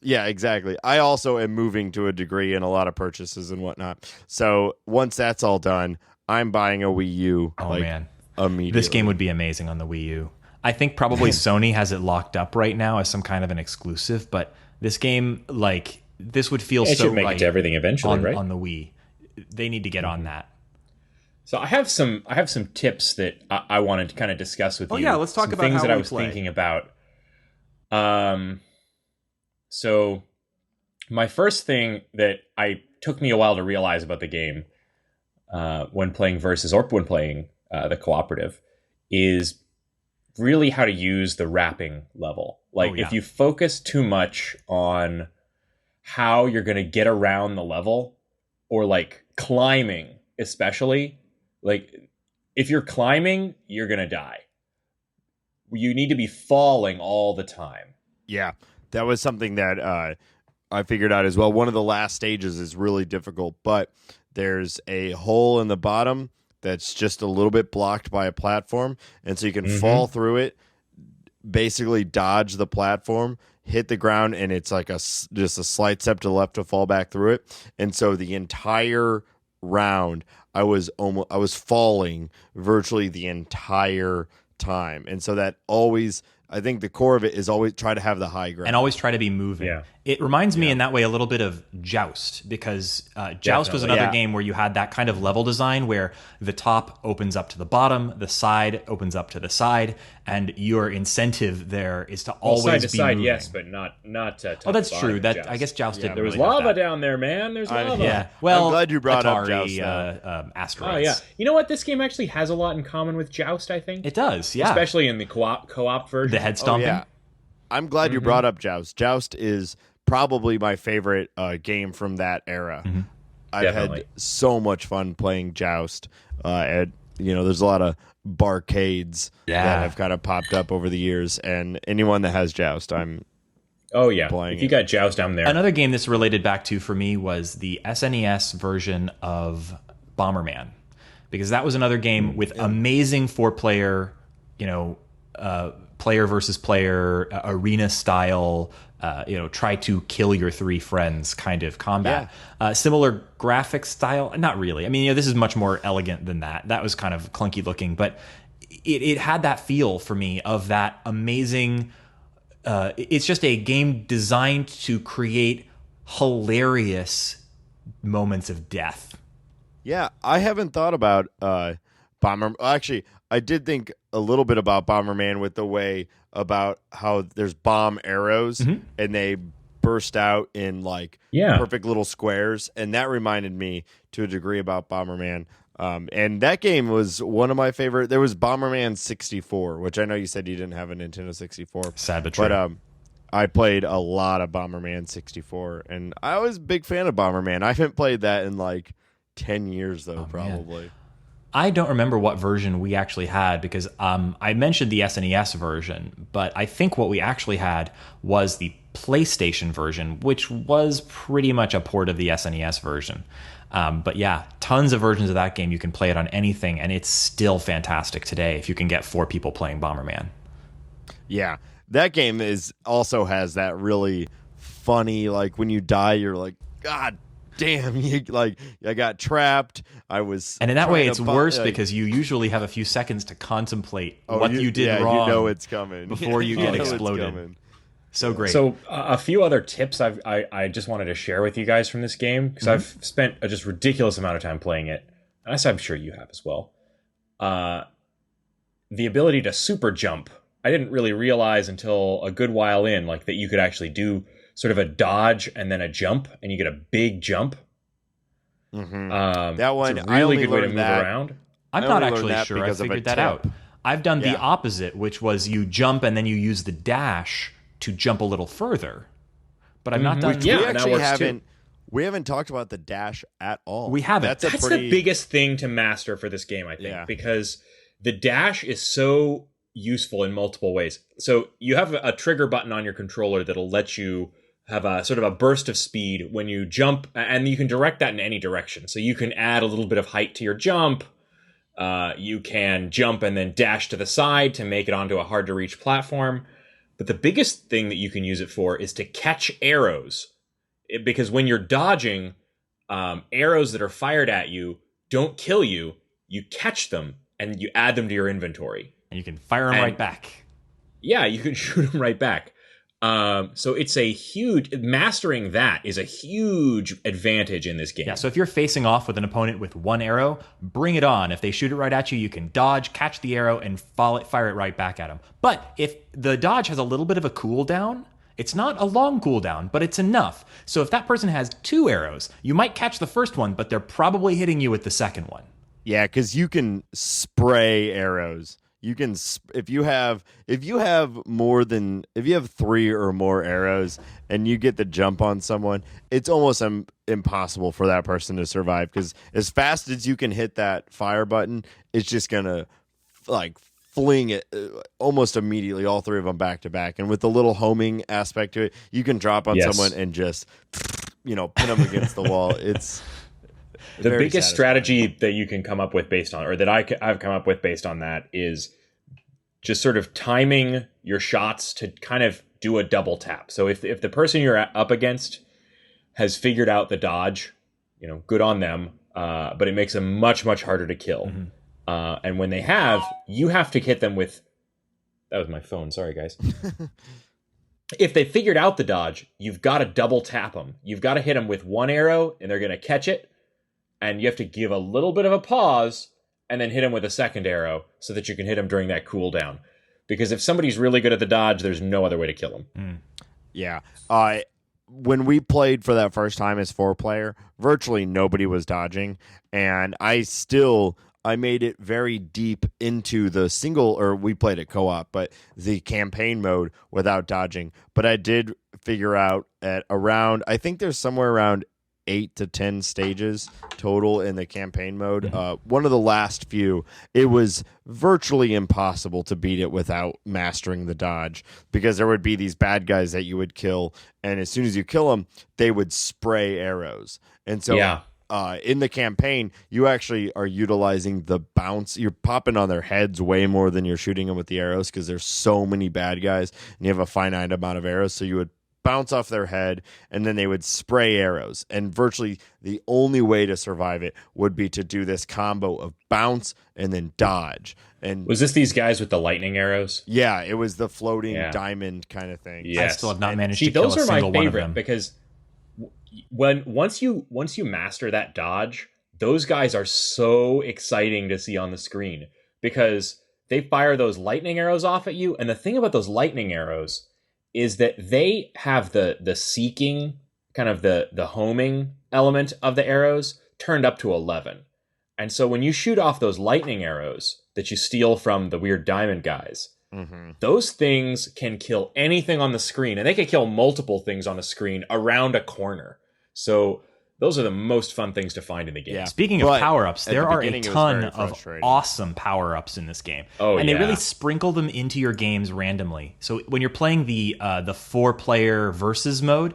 Yeah, exactly. I also am moving to a degree in a lot of purchases and whatnot. So once that's all done, I'm buying a Wii U. Oh man, immediately. This game would be amazing on the Wii U. I think probably Sony has it locked up right now as some kind of an exclusive, but this game, like, this would feel It so should make right it to everything eventually, right? on the Wii. They need to get on that. So I have some tips that I wanted to kind of discuss with you. Oh yeah, let's talk some about things how that I we was play. thinking about. So my first thing that took me a while to realize about the game when playing versus or when playing the cooperative is really how to use the wrapping level. Like if you focus too much on how you're going to get around the level or like climbing, especially, like if you're climbing, you're going to die. You need to be falling all the time. Yeah, that was something that I figured out as well. One of the last stages is really difficult, but there's a hole in the bottom that's just a little bit blocked by a platform, and so you can fall through it, basically dodge the platform, hit the ground, and it's like just a slight step to the left to fall back through it. And so the entire round, I was falling virtually the entire time, and so that always. I think the core of it is always try to have the high ground. And always try to be moving. Yeah. It reminds me in that way a little bit of Joust, because Joust was another game where you had that kind of level design where the top opens up to the bottom, the side opens up to the side, and your incentive there is to always side to be side, moving. yes, but not top Oh, that's to true. bottom That Joust. I guess Joust didn't There was really have lava that. down there, man. There's lava. Yeah. Well, I'm glad you brought up Atari, Joust, Asteroids. Oh yeah. You know what? This game actually has a lot in common with Joust, I think. It does, yeah. Especially in the co-op version. The head stomping. Yeah. I'm glad you brought up Joust. Joust is probably my favorite game from that era. I've Definitely. had so much fun playing Joust. There's a lot of barcades that have kind of popped up over the years, and anyone that has Joust, I'm Oh yeah. playing If you got Joust down there. Another game this related back to for me was the SNES version of Bomberman, because that was another game with amazing four-player, player versus player, arena style, try to kill your three friends kind of combat. Similar graphic style, not really. I mean, this is much more elegant than that. That was kind of clunky looking, but it had that feel for me of that amazing. It's just a game designed to create hilarious moments of death. Yeah, I haven't thought about Bomber. Actually, I did think a little bit about Bomberman with the way about how there's bomb arrows and they burst out in like perfect little squares, and that reminded me to a degree about Bomberman. And that game was one of my favorite. There was Bomberman 64, which I know you said you didn't have a Nintendo 64. Sad but true. But I played a lot of Bomberman 64, and I was a big fan of Bomberman. I haven't played that in like 10 years, though, probably. Man. I don't remember what version we actually had, because I mentioned the SNES version, but I think what we actually had was the PlayStation version, which was pretty much a port of the SNES version. But yeah, tons of versions of that game. You can play it on anything, and it's still fantastic today if you can get 4 people playing Bomberman. Yeah, that game also has that really funny. Like when you die, you're like, God damn, I got trapped. I was, and in that way, it's worse because you usually have a few seconds to contemplate what you did wrong. You know it's coming before you get exploded. So great. So a few other tips I just wanted to share with you guys from this game, because I've spent a just ridiculous amount of time playing it, as I'm sure you have as well. The ability to super jump, I didn't really realize until a good while in, like that you could actually do sort of a dodge and then a jump, and you get a big jump. That one, it's a really good way to move around. I'm not actually sure I figured that out. I've done the opposite, which was you jump and then you use the dash to jump a little further. But I've not done... We actually haven't... We haven't talked about the dash at all. We haven't. That's the biggest thing to master for this game, I think, because the dash is so useful in multiple ways. So you have a trigger button on your controller that'll let you have a sort of a burst of speed when you jump, and you can direct that in any direction. So you can add a little bit of height to your jump. You can jump and then dash to the side to make it onto a hard-to-reach platform. But the biggest thing that you can use it for is to catch arrows. Because when you're dodging, arrows that are fired at you don't kill you. You catch them, and you add them to your inventory. And you can fire them right back. Yeah, you can shoot them right back. So it's a huge... Mastering that is a huge advantage in this game. Yeah, so if you're facing off with an opponent with one arrow, bring it on. If they shoot it right at you, you can dodge, catch the arrow, and fire it right back at them. But if the dodge has a little bit of a cooldown, it's not a long cooldown, but it's enough. So if that person has 2 arrows, you might catch the first one, but they're probably hitting you with the second one. Yeah, because you can spray arrows. You can, if you have 3 or more arrows and you get the jump on someone, it's almost impossible for that person to survive, because as fast as you can hit that fire button, it's just gonna like fling it almost immediately, all 3 of them back to back. And with the little homing aspect to it, you can drop on someone and just pin them against the wall. It's the biggest strategy that you can come up with based on, or that I've come up with based on that, is just sort of timing your shots to kind of do a double tap. So if the person you're up against has figured out the dodge, good on them, but it makes them much, much harder to kill. And when they have, you have to hit them with... That was my phone. Sorry, guys. If they figured out the dodge, you've got to double tap them. You've got to hit them with 1 arrow, and they're going to catch it. And you have to give a little bit of a pause and then hit him with a second arrow so that you can hit him during that cooldown. Because if somebody's really good at the dodge, there's no other way to kill him. Yeah. When we played for that first time as 4-player, virtually nobody was dodging. And I made it very deep into the single, or we played it co-op, but the campaign mode without dodging. But I did figure out at around, I think there's somewhere around 8 to 10 stages total in the campaign mode. One of the last few, it was virtually impossible to beat it without mastering the dodge, because there would be these bad guys that you would kill, and as soon as you kill them, they would spray arrows. And so in the campaign, you actually are utilizing the bounce. You're popping on their heads way more than you're shooting them with the arrows, because there's so many bad guys, and you have a finite amount of arrows, so you would bounce off their head, and then they would spray arrows. And virtually the only way to survive it would be to do this combo of bounce and then dodge. And was this these guys with the lightning arrows? Yeah, it was the floating diamond kind of thing. Yes. I still have not managed to kill a single one of them. Because once you master that dodge, those guys are so exciting to see on the screen, because they fire those lightning arrows off at you. And the thing about those lightning arrows is that they have the seeking, kind of the homing element of the arrows turned up to 11. And so when you shoot off those lightning arrows that you steal from the weird diamond guys, those things can kill anything on the screen, and they can kill multiple things on the screen around a corner. So those are the most fun things to find in the game. Yeah. Speaking of power-ups, there are a ton of awesome power-ups in this game. And they really sprinkle them into your games randomly. So when you're playing the 4-player versus mode,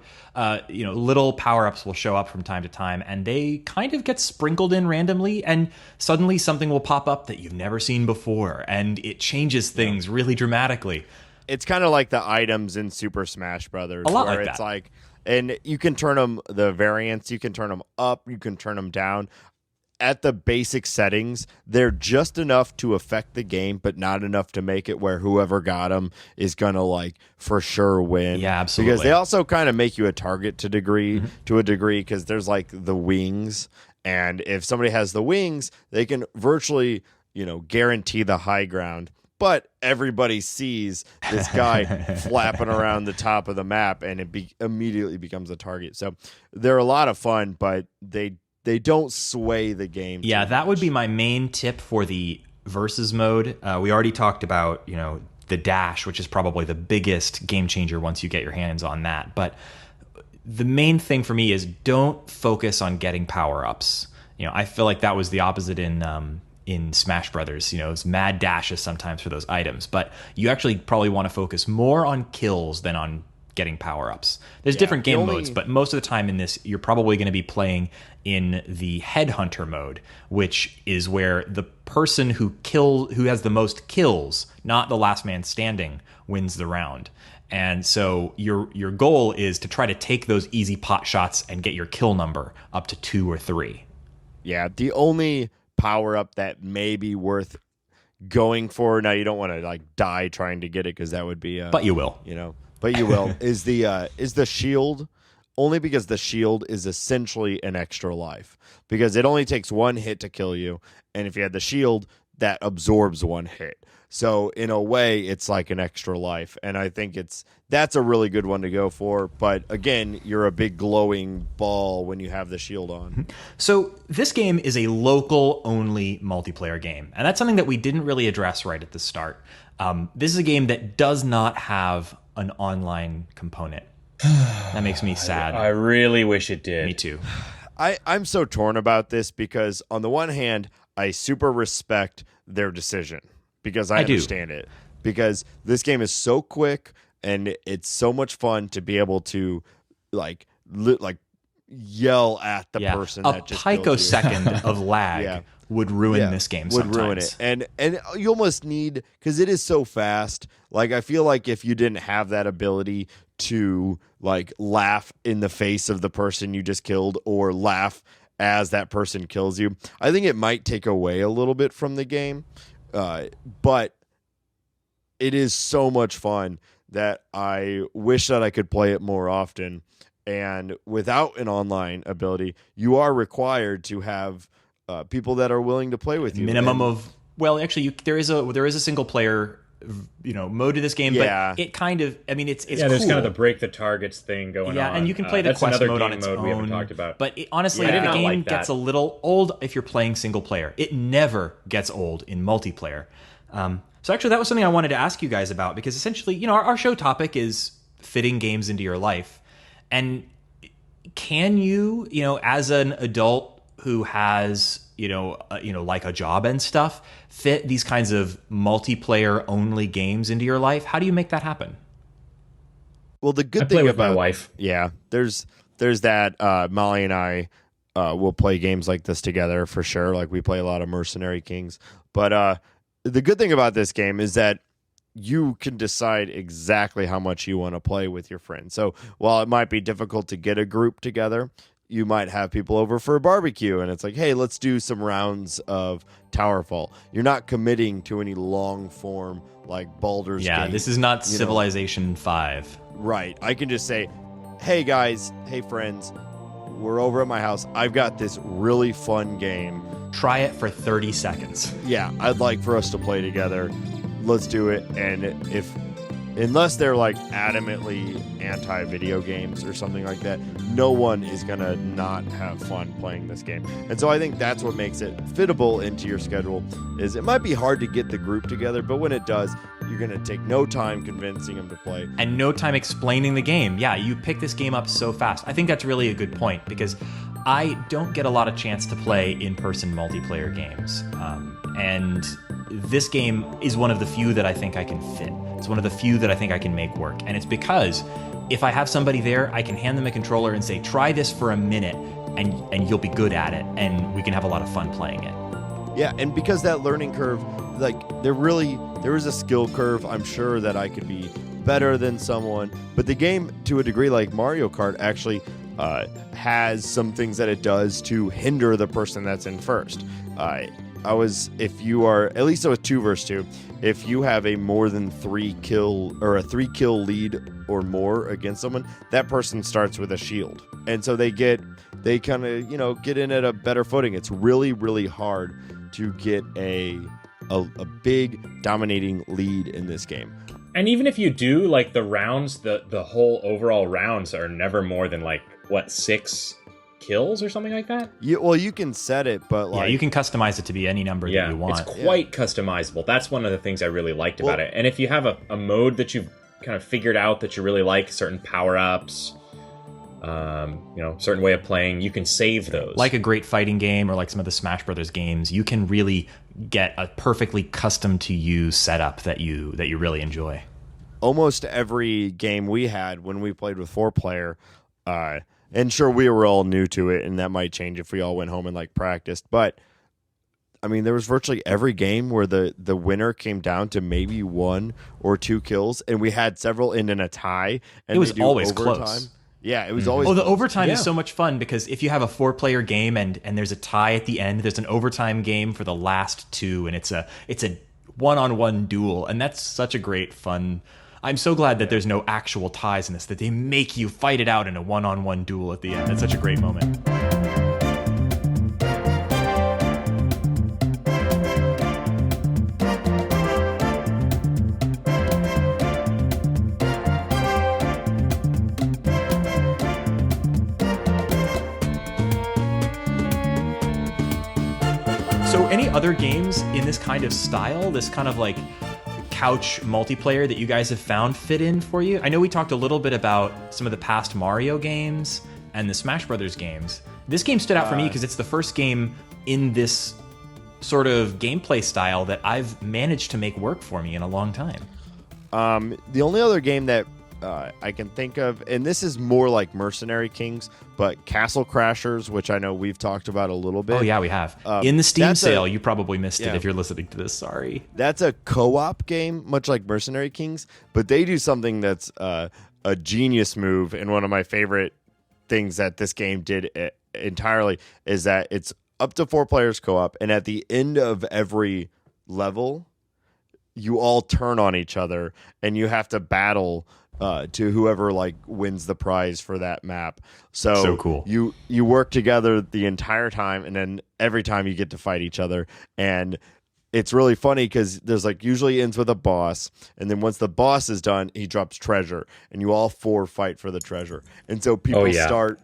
little power-ups will show up from time to time, and they kind of get sprinkled in randomly, and suddenly something will pop up that you've never seen before, and it changes things really dramatically. It's kind of like the items in Super Smash Brothers. A lot where like it's that. like And you can turn them, the variants, you can turn them up, you can turn them down. At the basic settings, they're just enough to affect the game, but not enough to make it where whoever got them is gonna like for sure win. Yeah, absolutely. Because they also kind of make you a target to a degree, because there's like the wings, and if somebody has the wings, they can virtually, guarantee the high ground. But everybody sees this guy flapping around the top of the map, and it immediately becomes a target. So they're a lot of fun, but they don't sway the game. Yeah, that would be my main tip for the versus mode. We already talked about, the dash, which is probably the biggest game changer once you get your hands on that. But the main thing for me is don't focus on getting power-ups. I feel like that was the opposite in Smash Brothers. It's mad dashes sometimes for those items. But you actually probably want to focus more on kills than on getting power-ups. There's different game modes, but most of the time in this, you're probably going to be playing in the headhunter mode, which is where the person who has the most kills, not the last man standing, wins the round. And so your goal is to try to take those easy pot shots and get your kill number up to 2 or 3. Yeah, the only power-up that may be worth going for, now you don't want to like die trying to get it, because that would be but you will. But you will, is the shield, only because the shield is essentially an extra life, because it only takes 1 hit to kill you, and if you had the shield, that absorbs 1 hit. So in a way, it's like an extra life, and I think that's a really good one to go for. But again, you're a big glowing ball when you have the shield on. So this game is a local-only multiplayer game, and that's something that we didn't really address right at the start. This is a game that does not have an online component. That makes me sad. I really wish it did. Me too. I'm so torn about this, because on the one hand, I super respect their decision, because I understand it. Because this game is so quick, and it's so much fun to be able to like yell at the person that just killed you. A picosecond of lag would ruin this game sometimes. Would ruin it. And you almost need, because it is so fast, like I feel like if you didn't have that ability to like laugh in the face of the person you just killed, or laugh as that person kills you, I think it might take away a little bit from the game. But it is so much fun that I wish that I could play it more often. And without an online ability, you are required to have people that are willing to play with you. Minimum of, well, actually, there is a single player, mode to this game, but it kind of, it's there's cool. kind of the break the targets thing going on. Yeah, and you can play the quest mode on its own. We haven't talked about. But honestly, the game gets a little old if you're playing single player. It never gets old in multiplayer. So actually, that was something I wanted to ask you guys about, because essentially, our show topic is fitting games into your life. And can you, as an adult who has, like a job and stuff, fit these kinds of multiplayer only games into your life? How do you make that happen? Well, the good thing about my wife, there's that. Molly and I will play games like this together for sure. Like we play a lot of Mercenary Kings, but the good thing about this game is that you can decide exactly how much you want to play with your friends. So while it might be difficult to get a group together, you might have people over for a barbecue, and it's like, hey, let's do some rounds of Towerfall. You're not committing to any long form like Baldur's Gate. Yeah, this is not Civilization 5. Right. I can just say, hey guys, hey friends, we're over at my house. I've got this really fun game. Try it for 30 seconds. Yeah, I'd like for us to play together. Let's do it. And unless they're like adamantly anti-video games or something like that, no one is going to not have fun playing this game. And so I think that's what makes it fittable into your schedule. Is it might be hard to get the group together, but when it does, you're going to take no time convincing them to play. And no time explaining the game. Yeah, you pick this game up so fast. I think that's really a good point, because I don't get a lot of chance to play in-person multiplayer games. And this game is one of the few that I think I can fit. It's one of the few that I think I can make work. And it's because if I have somebody there, I can hand them a controller and say, try this for a minute, and you'll be good at it, and we can have a lot of fun playing it. Yeah, and because that learning curve, like there is a skill curve, I'm sure that I could be better than someone. But the game, to a degree, like Mario Kart, actually has some things that it does to hinder the person that's in first. If you are, at least it was 2 versus 2, if you have a more than 3 kill or a 3 kill lead or more against someone, that person starts with a shield. And so they kind of, get in at a better footing. It's really, really hard to get a big dominating lead in this game. And even if you do, like, the rounds, the whole overall rounds are never more than, like, 6 kills or something like that? You can set it, but yeah, you can customize it to be any number that you want. It's quite customizable. That's one of the things I really liked about it. And if you have a mode that you've kind of figured out that you really like, certain power-ups, certain way of playing, you can save those. Like a great fighting game or like some of the Smash Brothers games, you can really get a perfectly custom to you setup that you really enjoy. Almost every game we had when we played with 4-player, and sure, we were all new to it, and that might change if we all went home and like practiced. But I mean, there was virtually every game where the winner came down to maybe 1 or 2 kills, and we had several in a tie. And it was always overtime. Close. Yeah, it was always. Oh, the close. overtime is so much fun because if you have a 4-player game and there's a tie at the end, there's an overtime game for the last 2, and it's a one-on-one duel, and that's such a great fun. I'm so glad that there's no actual ties in this, that they make you fight it out in a one-on-one duel at the end. It's such a great moment. So any other games in this kind of style, this kind of like couch multiplayer that you guys have found fit in for you? I know we talked a little bit about some of the past Mario games and the Smash Brothers games. This game stood out for me because it's the first game in this sort of gameplay style that I've managed to make work for me in a long time. The only other game that I can think of, and this is more like Mercenary Kings, but Castle Crashers, which I know we've talked about a little bit. Oh, yeah, we have. In the Steam sale, you probably missed it if you're listening to this. Sorry. That's a co-op game, much like Mercenary Kings, but they do something that's a genius move, and one of my favorite things that this game did entirely is that it's up to 4 players co-op, and at the end of every level, you all turn on each other, and you have to battle to whoever like wins the prize for that map. So cool. You work together the entire time, and then every time you get to fight each other. And it's really funny because there's like usually ends with a boss, and then once the boss is done, he drops treasure, and you all 4 fight for the treasure. And so people start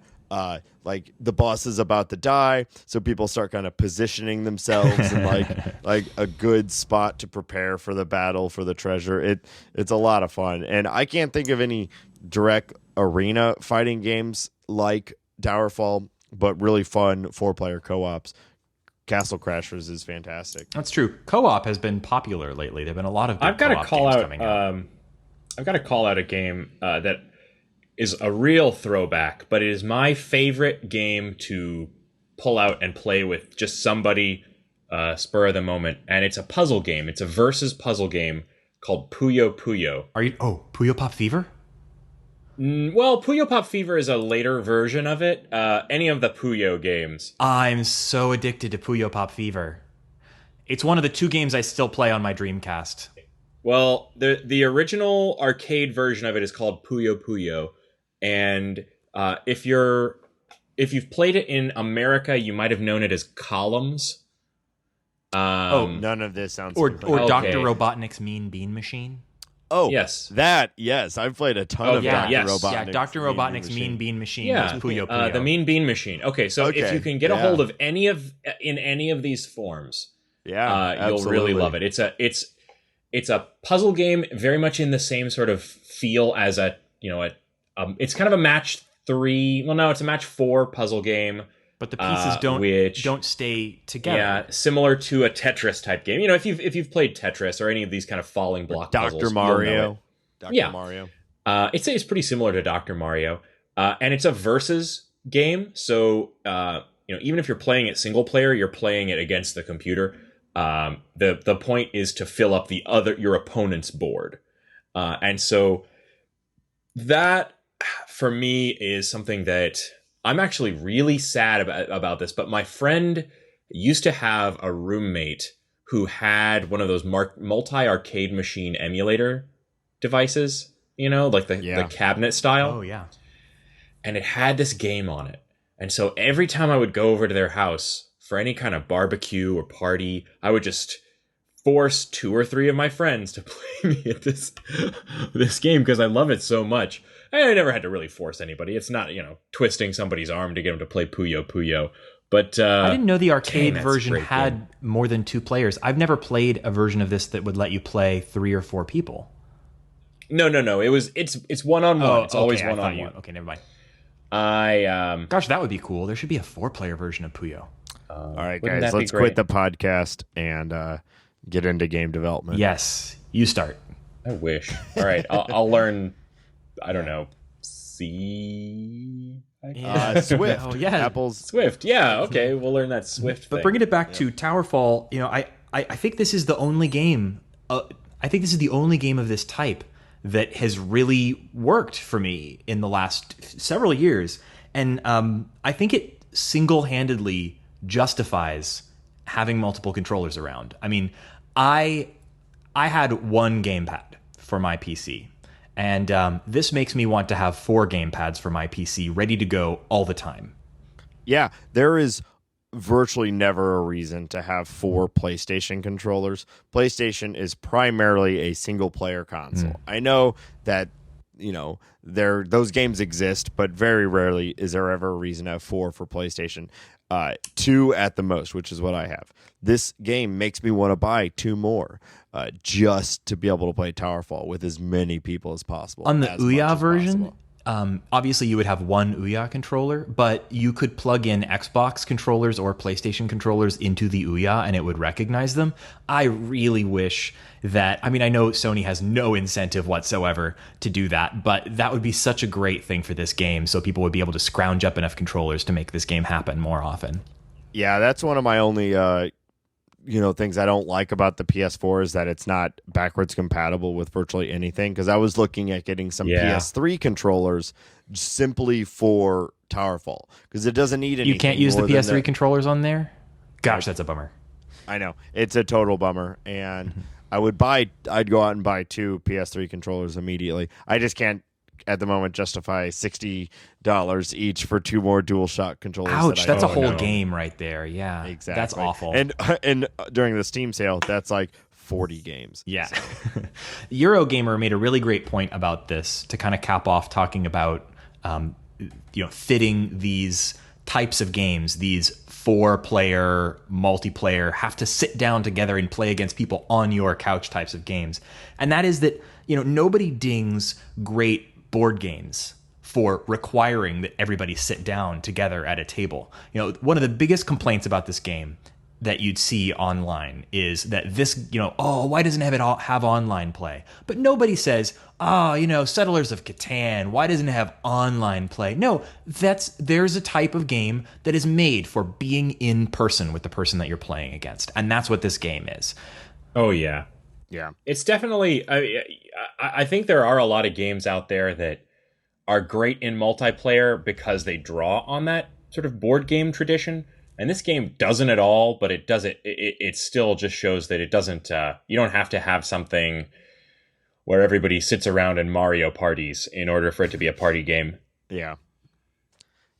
like the boss is about to die, so people start kind of positioning themselves in like a good spot to prepare for the battle for the treasure. It's a lot of fun, and I can't think of any direct arena fighting games like Towerfall, but really fun 4-player co-ops. Castle Crashers is fantastic. That's true. Co-op has been popular lately. There've been a lot of good co-op games coming out. I've got to call out a game that is a real throwback, but it is my favorite game to pull out and play with just somebody spur of the moment. And it's a puzzle game. It's a versus puzzle game called Puyo Puyo. Puyo Pop Fever? Well, Puyo Pop Fever is a later version of it. Any of the Puyo games. I'm so addicted to Puyo Pop Fever. It's one of the 2 games I still play on my Dreamcast. Well, the original arcade version of it is called Puyo Puyo. And if you've played it in America, you might have known it as Columns. None of this sounds or familiar. Dr. Robotnik's Mean Bean Machine. Oh, yes. Yes. I've played a ton of Dr. Robotnik's. Yeah, Dr. Robotnik's Mean Bean Machine was Puyo Puyo. The Mean Bean Machine. Okay, so if you can get a hold of any of these forms, you'll really love it. It's a puzzle game, very much in the same sort of feel as it's kind of a match 3. Well, no, it's a match 4 puzzle game. But the pieces don't stay together. Yeah, similar to a Tetris type game. If you've played Tetris or any of these kind of falling block puzzles, Dr. Mario. Mario. It's pretty similar to Dr. Mario, and it's a versus game. So even if you're playing it single player, you're playing it against the computer. The point is to fill up your opponent's board, and so That, for me, is something that I'm actually really sad about this, but my friend used to have a roommate who had one of those multi-arcade machine emulator devices, like the cabinet style. Oh, yeah. And it had this game on it. And so every time I would go over to their house for any kind of barbecue or party, I would just force 2 or 3 of my friends to play me at this game because I love it so much. I never had to really force anybody. It's not, twisting somebody's arm to get them to play Puyo Puyo. But I didn't know the arcade that's a version great had game. more than 2 players. I've never played a version of this that would let you play 3 or 4 people. No. It's one-on-one. It's always I thought one-on-one. Okay, never mind. Gosh, that would be cool. There should be a 4-player version of Puyo. All right, guys, let's quit the podcast and get into game development. Yes, you start. I wish. All right, I'll learn. I don't know. C. Swift. Oh, yeah. Apple's Swift. Yeah. Okay, we'll learn that Swift. But thing. bringing it back to Towerfall, I think this is the only game. I think this is the only game of this type that has really worked for me in the last several years, and I think it single-handedly justifies having multiple controllers around. I mean, I had 1 gamepad for my PC, and this makes me want to have 4 gamepads for my PC ready to go all the time. Yeah, there is virtually never a reason to have 4 PlayStation controllers. PlayStation is primarily a single player console. I know that those games exist, but very rarely is there ever a reason to have 4 for PlayStation. 2 at the most, which is what I have. This game makes me want to buy 2 more just to be able to play Towerfall with as many people as possible. On the as Ouya much as version, possible. obviously you would have 1 Ouya controller, but you could plug in Xbox controllers or PlayStation controllers into the Ouya and it would recognize them. I really wish that, I know Sony has no incentive whatsoever to do that, but that would be such a great thing for this game, so people would be able to scrounge up enough controllers to make this game happen more often. Yeah, that's one of my only things I don't like about the PS4 is that it's not backwards compatible with virtually anything, because I was looking at getting some PS3 controllers simply for Towerfall, because it doesn't need anything. You can't use the PS3 controllers on there? Gosh, that's a bummer. I know. It's a total bummer, and I'd go out and buy 2 PS3 controllers immediately. I just can't at the moment justify $60 each for 2 more DualShock controllers. Ouch, that's a whole game right there. Yeah, exactly. That's awful. And during the Steam sale, that's like 40 games. Yeah. Eurogamer made a really great point about this to kind of cap off talking about fitting these types of games, these 4-player multiplayer, have to sit down together and play against people on your couch types of games. And that is that, nobody dings great board games for requiring that everybody sit down together at a table. One of the biggest complaints about this game that you'd see online is that this, why doesn't it have online play? But nobody says, Settlers of Catan, why doesn't it have online play? No, there's a type of game that is made for being in person with the person that you're playing against. And that's what this game is. Oh, yeah. Yeah. It's definitely, I think there are a lot of games out there that are great in multiplayer because they draw on that sort of board game tradition. And this game doesn't at all, but it does it still just shows that it doesn't, you don't have to have something where everybody sits around in Mario parties in order for it to be a party game. Yeah.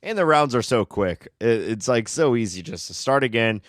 And the rounds are so quick. It's like so easy just to start again.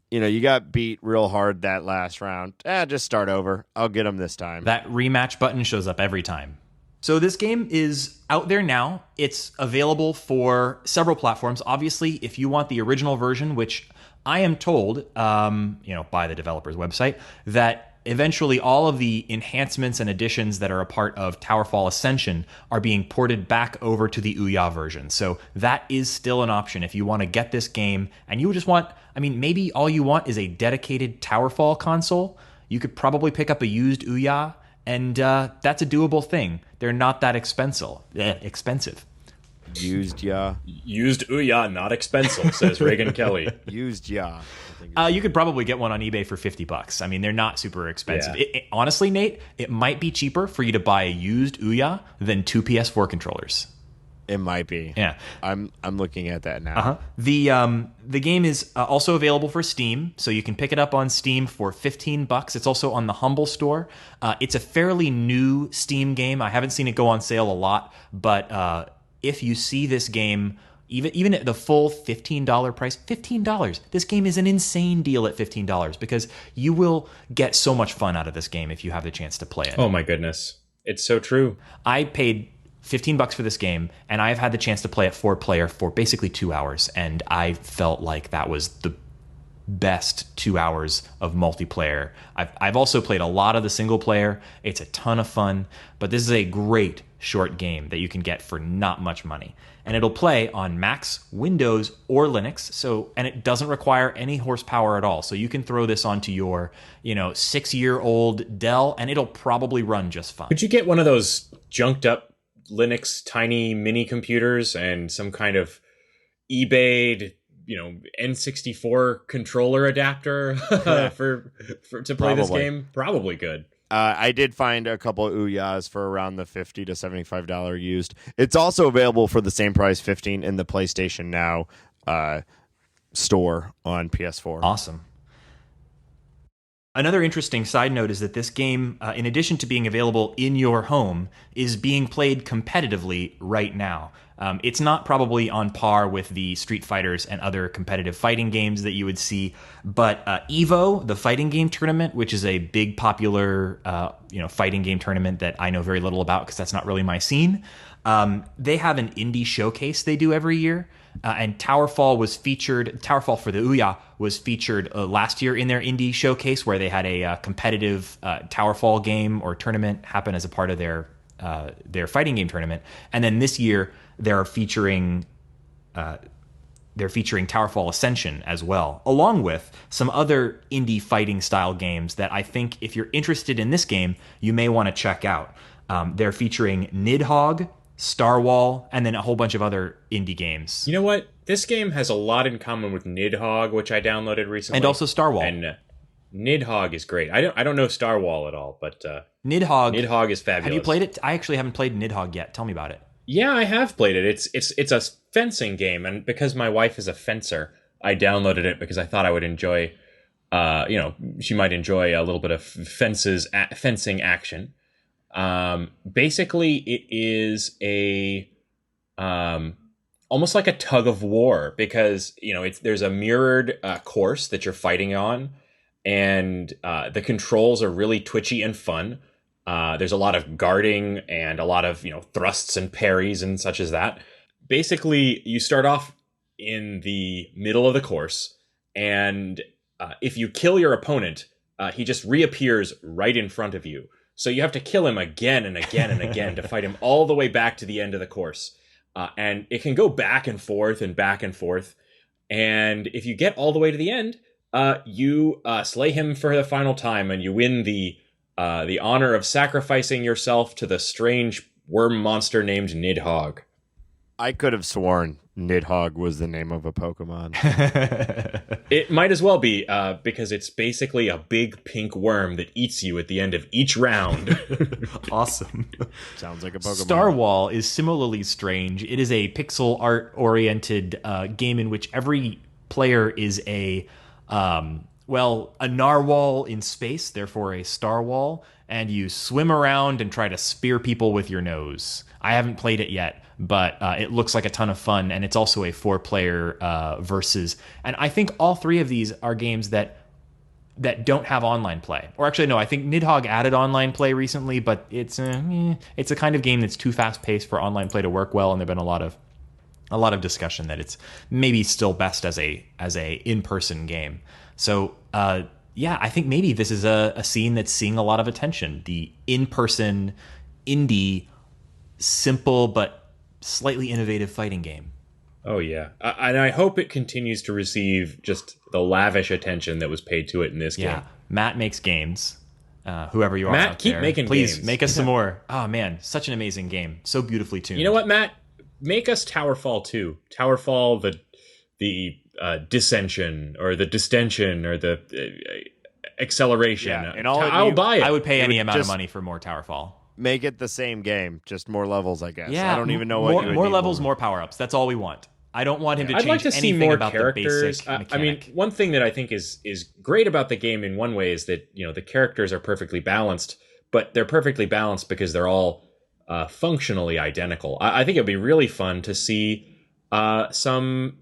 You got beat real hard that last round. Just start over. I'll get them this time. That rematch button shows up every time. So this game is out there now. It's available for several platforms. Obviously, if you want the original version, which I am told, by the developer's website, that eventually all of the enhancements and additions that are a part of Towerfall Ascension are being ported back over to the Ouya version. So that is still an option if you want to get this game and you just want, maybe all you want is a dedicated Towerfall console. You could probably pick up a used Ouya, and that's a doable thing. They're not that expensive. Used ya. Used Ouya, not expensive, says Reagan Kelly. Used ya. You could probably get one on eBay for $50. I mean, they're not super expensive. Yeah. Honestly, Nate, it might be cheaper for you to buy a used Ouya than 2 PS4 controllers. It might be. Yeah. I'm looking at that now. The game is also available for Steam, so you can pick it up on Steam for $15. It's also on the Humble store. It's a fairly new Steam game. I haven't seen it go on sale a lot, but if you see this game, even at the full $15 price, $15. This game is an insane deal at $15 because you will get so much fun out of this game if you have the chance to play it. Oh my goodness. It's so true. I paid $15 for this game, and I've had the chance to play it 4-player for basically 2 hours, and I felt like that was the best 2 hours of multiplayer. I've also played a lot of the single player. It's a ton of fun, but this is a great short game that you can get for not much money. And it'll play on Macs, Windows, or Linux. And it doesn't require any horsepower at all. So you can throw this onto your, 6-year-old Dell, and it'll probably run just fine. Could you get one of those junked up Linux tiny mini computers and some kind of eBayed, N64 controller adapter for to play this game? Probably good. I did find a couple of Ouyas for around the $50 to $75 used. It's also available for the same price, $15, in the PlayStation Now store on PS4. Awesome. Another interesting side note is that this game, in addition to being available in your home, is being played competitively right now. It's not probably on par with the Street Fighters and other competitive fighting games that you would see, but Evo, the fighting game tournament, which is a big popular fighting game tournament that I know very little about because that's not really my scene, they have an indie showcase they do every year. And Towerfall for the Ouya was featured last year in their indie showcase, where they had a competitive Towerfall game or tournament happen as a part of their fighting game tournament. And then this year they're featuring Towerfall Ascension as well, along with some other indie fighting style games that I think if you're interested in this game, you may want to check out. They're featuring Nidhogg, Starwall, and then a whole bunch of other indie games. You know what? This game has a lot in common with Nidhogg, which I downloaded recently, and also Starwall. And Nidhogg is great. I don't know Starwall at all, but Nidhogg is fabulous. Have you played it? I actually haven't played Nidhogg yet. Tell me about it. Yeah, I have played it. It's a fencing game, and because my wife is a fencer, I downloaded it because I thought I would enjoy. She might enjoy a little bit of fencing action. Basically, it is a almost like a tug of war because there's a mirrored course that you're fighting on, and the controls are really twitchy and fun. There's a lot of guarding and a lot of thrusts and parries and such as that. Basically, you start off in the middle of the course, and if you kill your opponent, he just reappears right in front of you. So you have to kill him again and again and again to fight him all the way back to the end of the course. And it can go back and forth and back and forth. And if you get all the way to the end, you slay him for the final time, and you win the honor of sacrificing yourself to the strange worm monster named Nidhogg. I could have sworn Nidhogg was the name of a Pokemon. It might as well be, because it's basically a big pink worm that eats you at the end of each round. Awesome. Sounds like a Pokemon. Starwall is similarly strange. It is a pixel art-oriented game in which every player is a narwhal in space, therefore a starwall, and you swim around and try to spear people with your nose. I haven't played it yet, but it looks like a ton of fun, and it's also a 4-player versus. And I think all three of these are games that don't have online play. Or actually, no, I think Nidhogg added online play recently, but it's a kind of game that's too fast-paced for online play to work well, and there've been a lot of discussion that it's maybe still best as a in-person game. So I think maybe this is a scene that's seeing a lot of attention. The in-person indie, simple but slightly innovative fighting game. Oh yeah, and I hope it continues to receive just the lavish attention that was paid to it in this game. Yeah, Matt makes games. Whoever you are, Matt, out keep there, making please games. make us some more. Oh man, such an amazing game, so beautifully tuned. You know what, Matt? make us Towerfall 2. Towerfall the dissension or the distension or the acceleration. Yeah, and all I'll buy it. I would pay any amount of just- money for more Towerfall. Make it the same game, just more levels, I guess. Yeah, I don't even know what you would more need levels, more power-ups. That's all we want. I don't want him to change I'd like to see anything more about characters. the basic mechanic. I mean, one thing that I think is great about the game in one way is that the characters are perfectly balanced, but they're perfectly balanced because they're all functionally identical. I think it'd be really fun to see some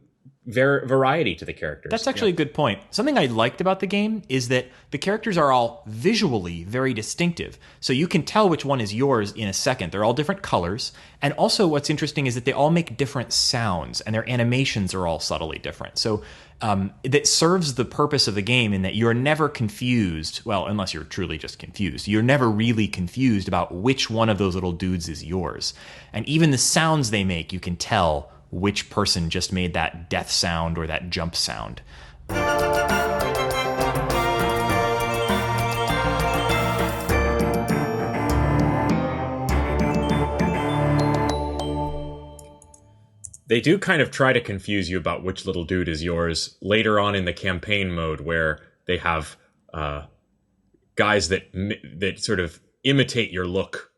variety to the characters. That's actually a good point. Something I liked about the game is that the characters are all visually very distinctive. So you can tell which one is yours in a second. They're all different colors. And also what's interesting is that they all make different sounds and their animations are all subtly different. So that serves the purpose of the game in that you're never confused. Well, unless you're truly just confused. You're never really confused about which one of those little dudes is yours. And even the sounds they make, you can tell which person just made that death sound or that jump sound. They do kind of try to confuse you about which little dude is yours later on in the campaign mode, where they have guys that sort of imitate your look.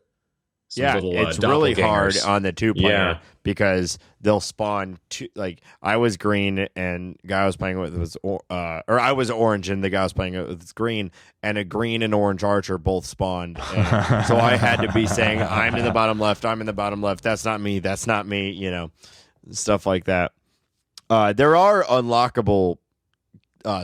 It's really hard on the 2-player because they'll spawn like I was green and the guy I was playing with was or I was orange and the guy I was playing with was green, and a green and orange archer both spawned. And so I had to be saying, I'm in the bottom left, I'm in the bottom left, that's not me, stuff like that. There are unlockable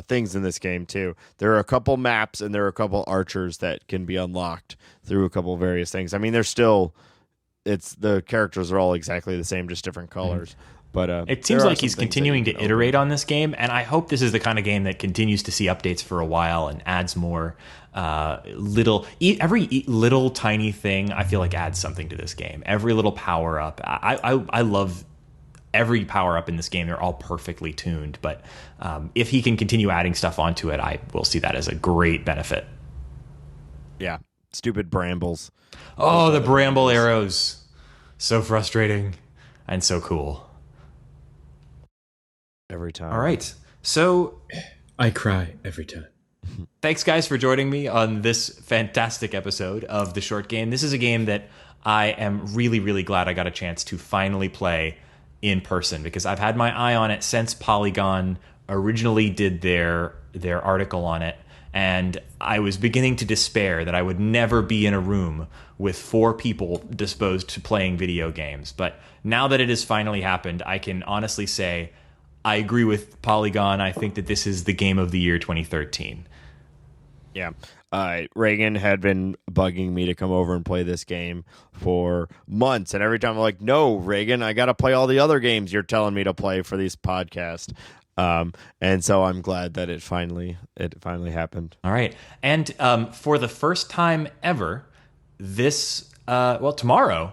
things in this game too. There are a couple maps and there are a couple archers that can be unlocked through a couple various things. I mean, the characters are all exactly the same, just different colors. But it seems like he's continuing to iterate on this game, and I hope this is the kind of game that continues to see updates for a while and adds more every little tiny thing. I feel like adds something to this game. Every little power up. I love every power up in this game. They're all perfectly tuned, but if he can continue adding stuff onto it, I will see that as a great benefit. Yeah. Stupid brambles. Oh, the bramble arrows. So frustrating and so cool. Every time. All right. So I cry every time. Thanks, guys, for joining me on this fantastic episode of The Short Game. This is a game that I am really, really glad I got a chance to finally play in person, because I've had my eye on it since Polygon originally did their article on it, and I was beginning to despair that I would never be in a room with 4 people disposed to playing video games. But now that it has finally happened, I can honestly say I agree with Polygon. I think that this is the game of the year 2013. Yeah. Reagan had been bugging me to come over and play this game for months. And every time I'm like, no, Reagan, I got to play all the other games you're telling me to play for this podcast. And so I'm glad that it finally happened. All right. And for the first time ever, tomorrow,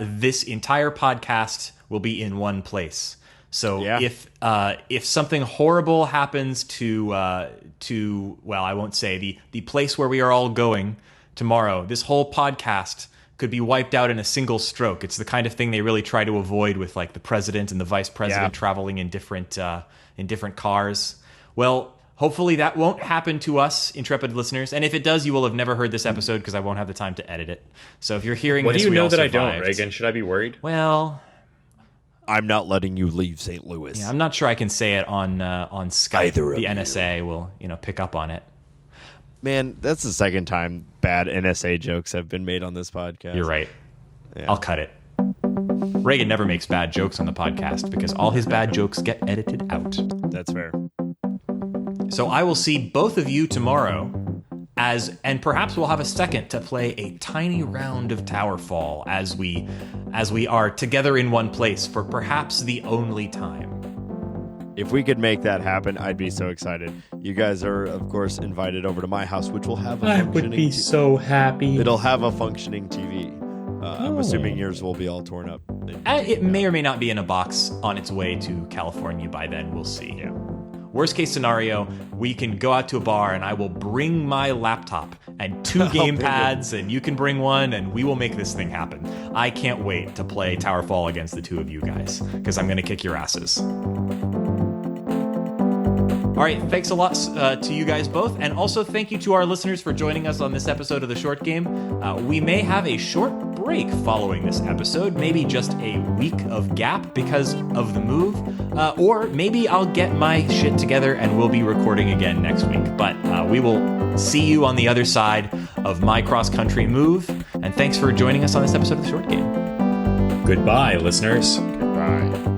this entire podcast will be in one place. So if something horrible happens to I won't say the place where we are all going tomorrow, this whole podcast could be wiped out in a single stroke. It's the kind of thing they really try to avoid with like the president and the vice president traveling in different cars. Well, hopefully that won't happen to us, intrepid listeners. And if it does, you will have never heard this episode because I won't have the time to edit it. So if you're hearing what this, do you know that survived. I don't, Reagan? Should I be worried? Well, I'm not letting you leave St. Louis. Yeah, I'm not sure I can say it on Skype. Either of the you. NSA will pick up on it. Man, that's the second time bad NSA jokes have been made on this podcast. You're right. Yeah. I'll cut it. Reagan never makes bad jokes on the podcast because all his bad jokes get edited out. That's fair. So I will see both of you tomorrow, and perhaps we'll have a second to play a tiny round of Towerfall as we are together in one place for perhaps the only time. If we could make that happen, I'd be so excited. You guys are, of course, invited over to my house, which will have a functioning so happy. It'll have a functioning TV. I'm assuming yours will be all torn up. It may or may not be in a box on its way to California by then. We'll see. Yeah. Worst case scenario, we can go out to a bar and I will bring my laptop and 2 game pads and you can bring one and we will make this thing happen. I can't wait to play Towerfall against the 2 of you guys because I'm going to kick your asses. All right, thanks a lot to you guys both, and also thank you to our listeners for joining us on this episode of The Short Game. We may have a short break following this episode, maybe just a week of gap because of the move, or maybe I'll get my shit together and we'll be recording again next week. But we will see you on the other side of my cross-country move, and thanks for joining us on this episode of The Short Game. Goodbye, listeners. Goodbye.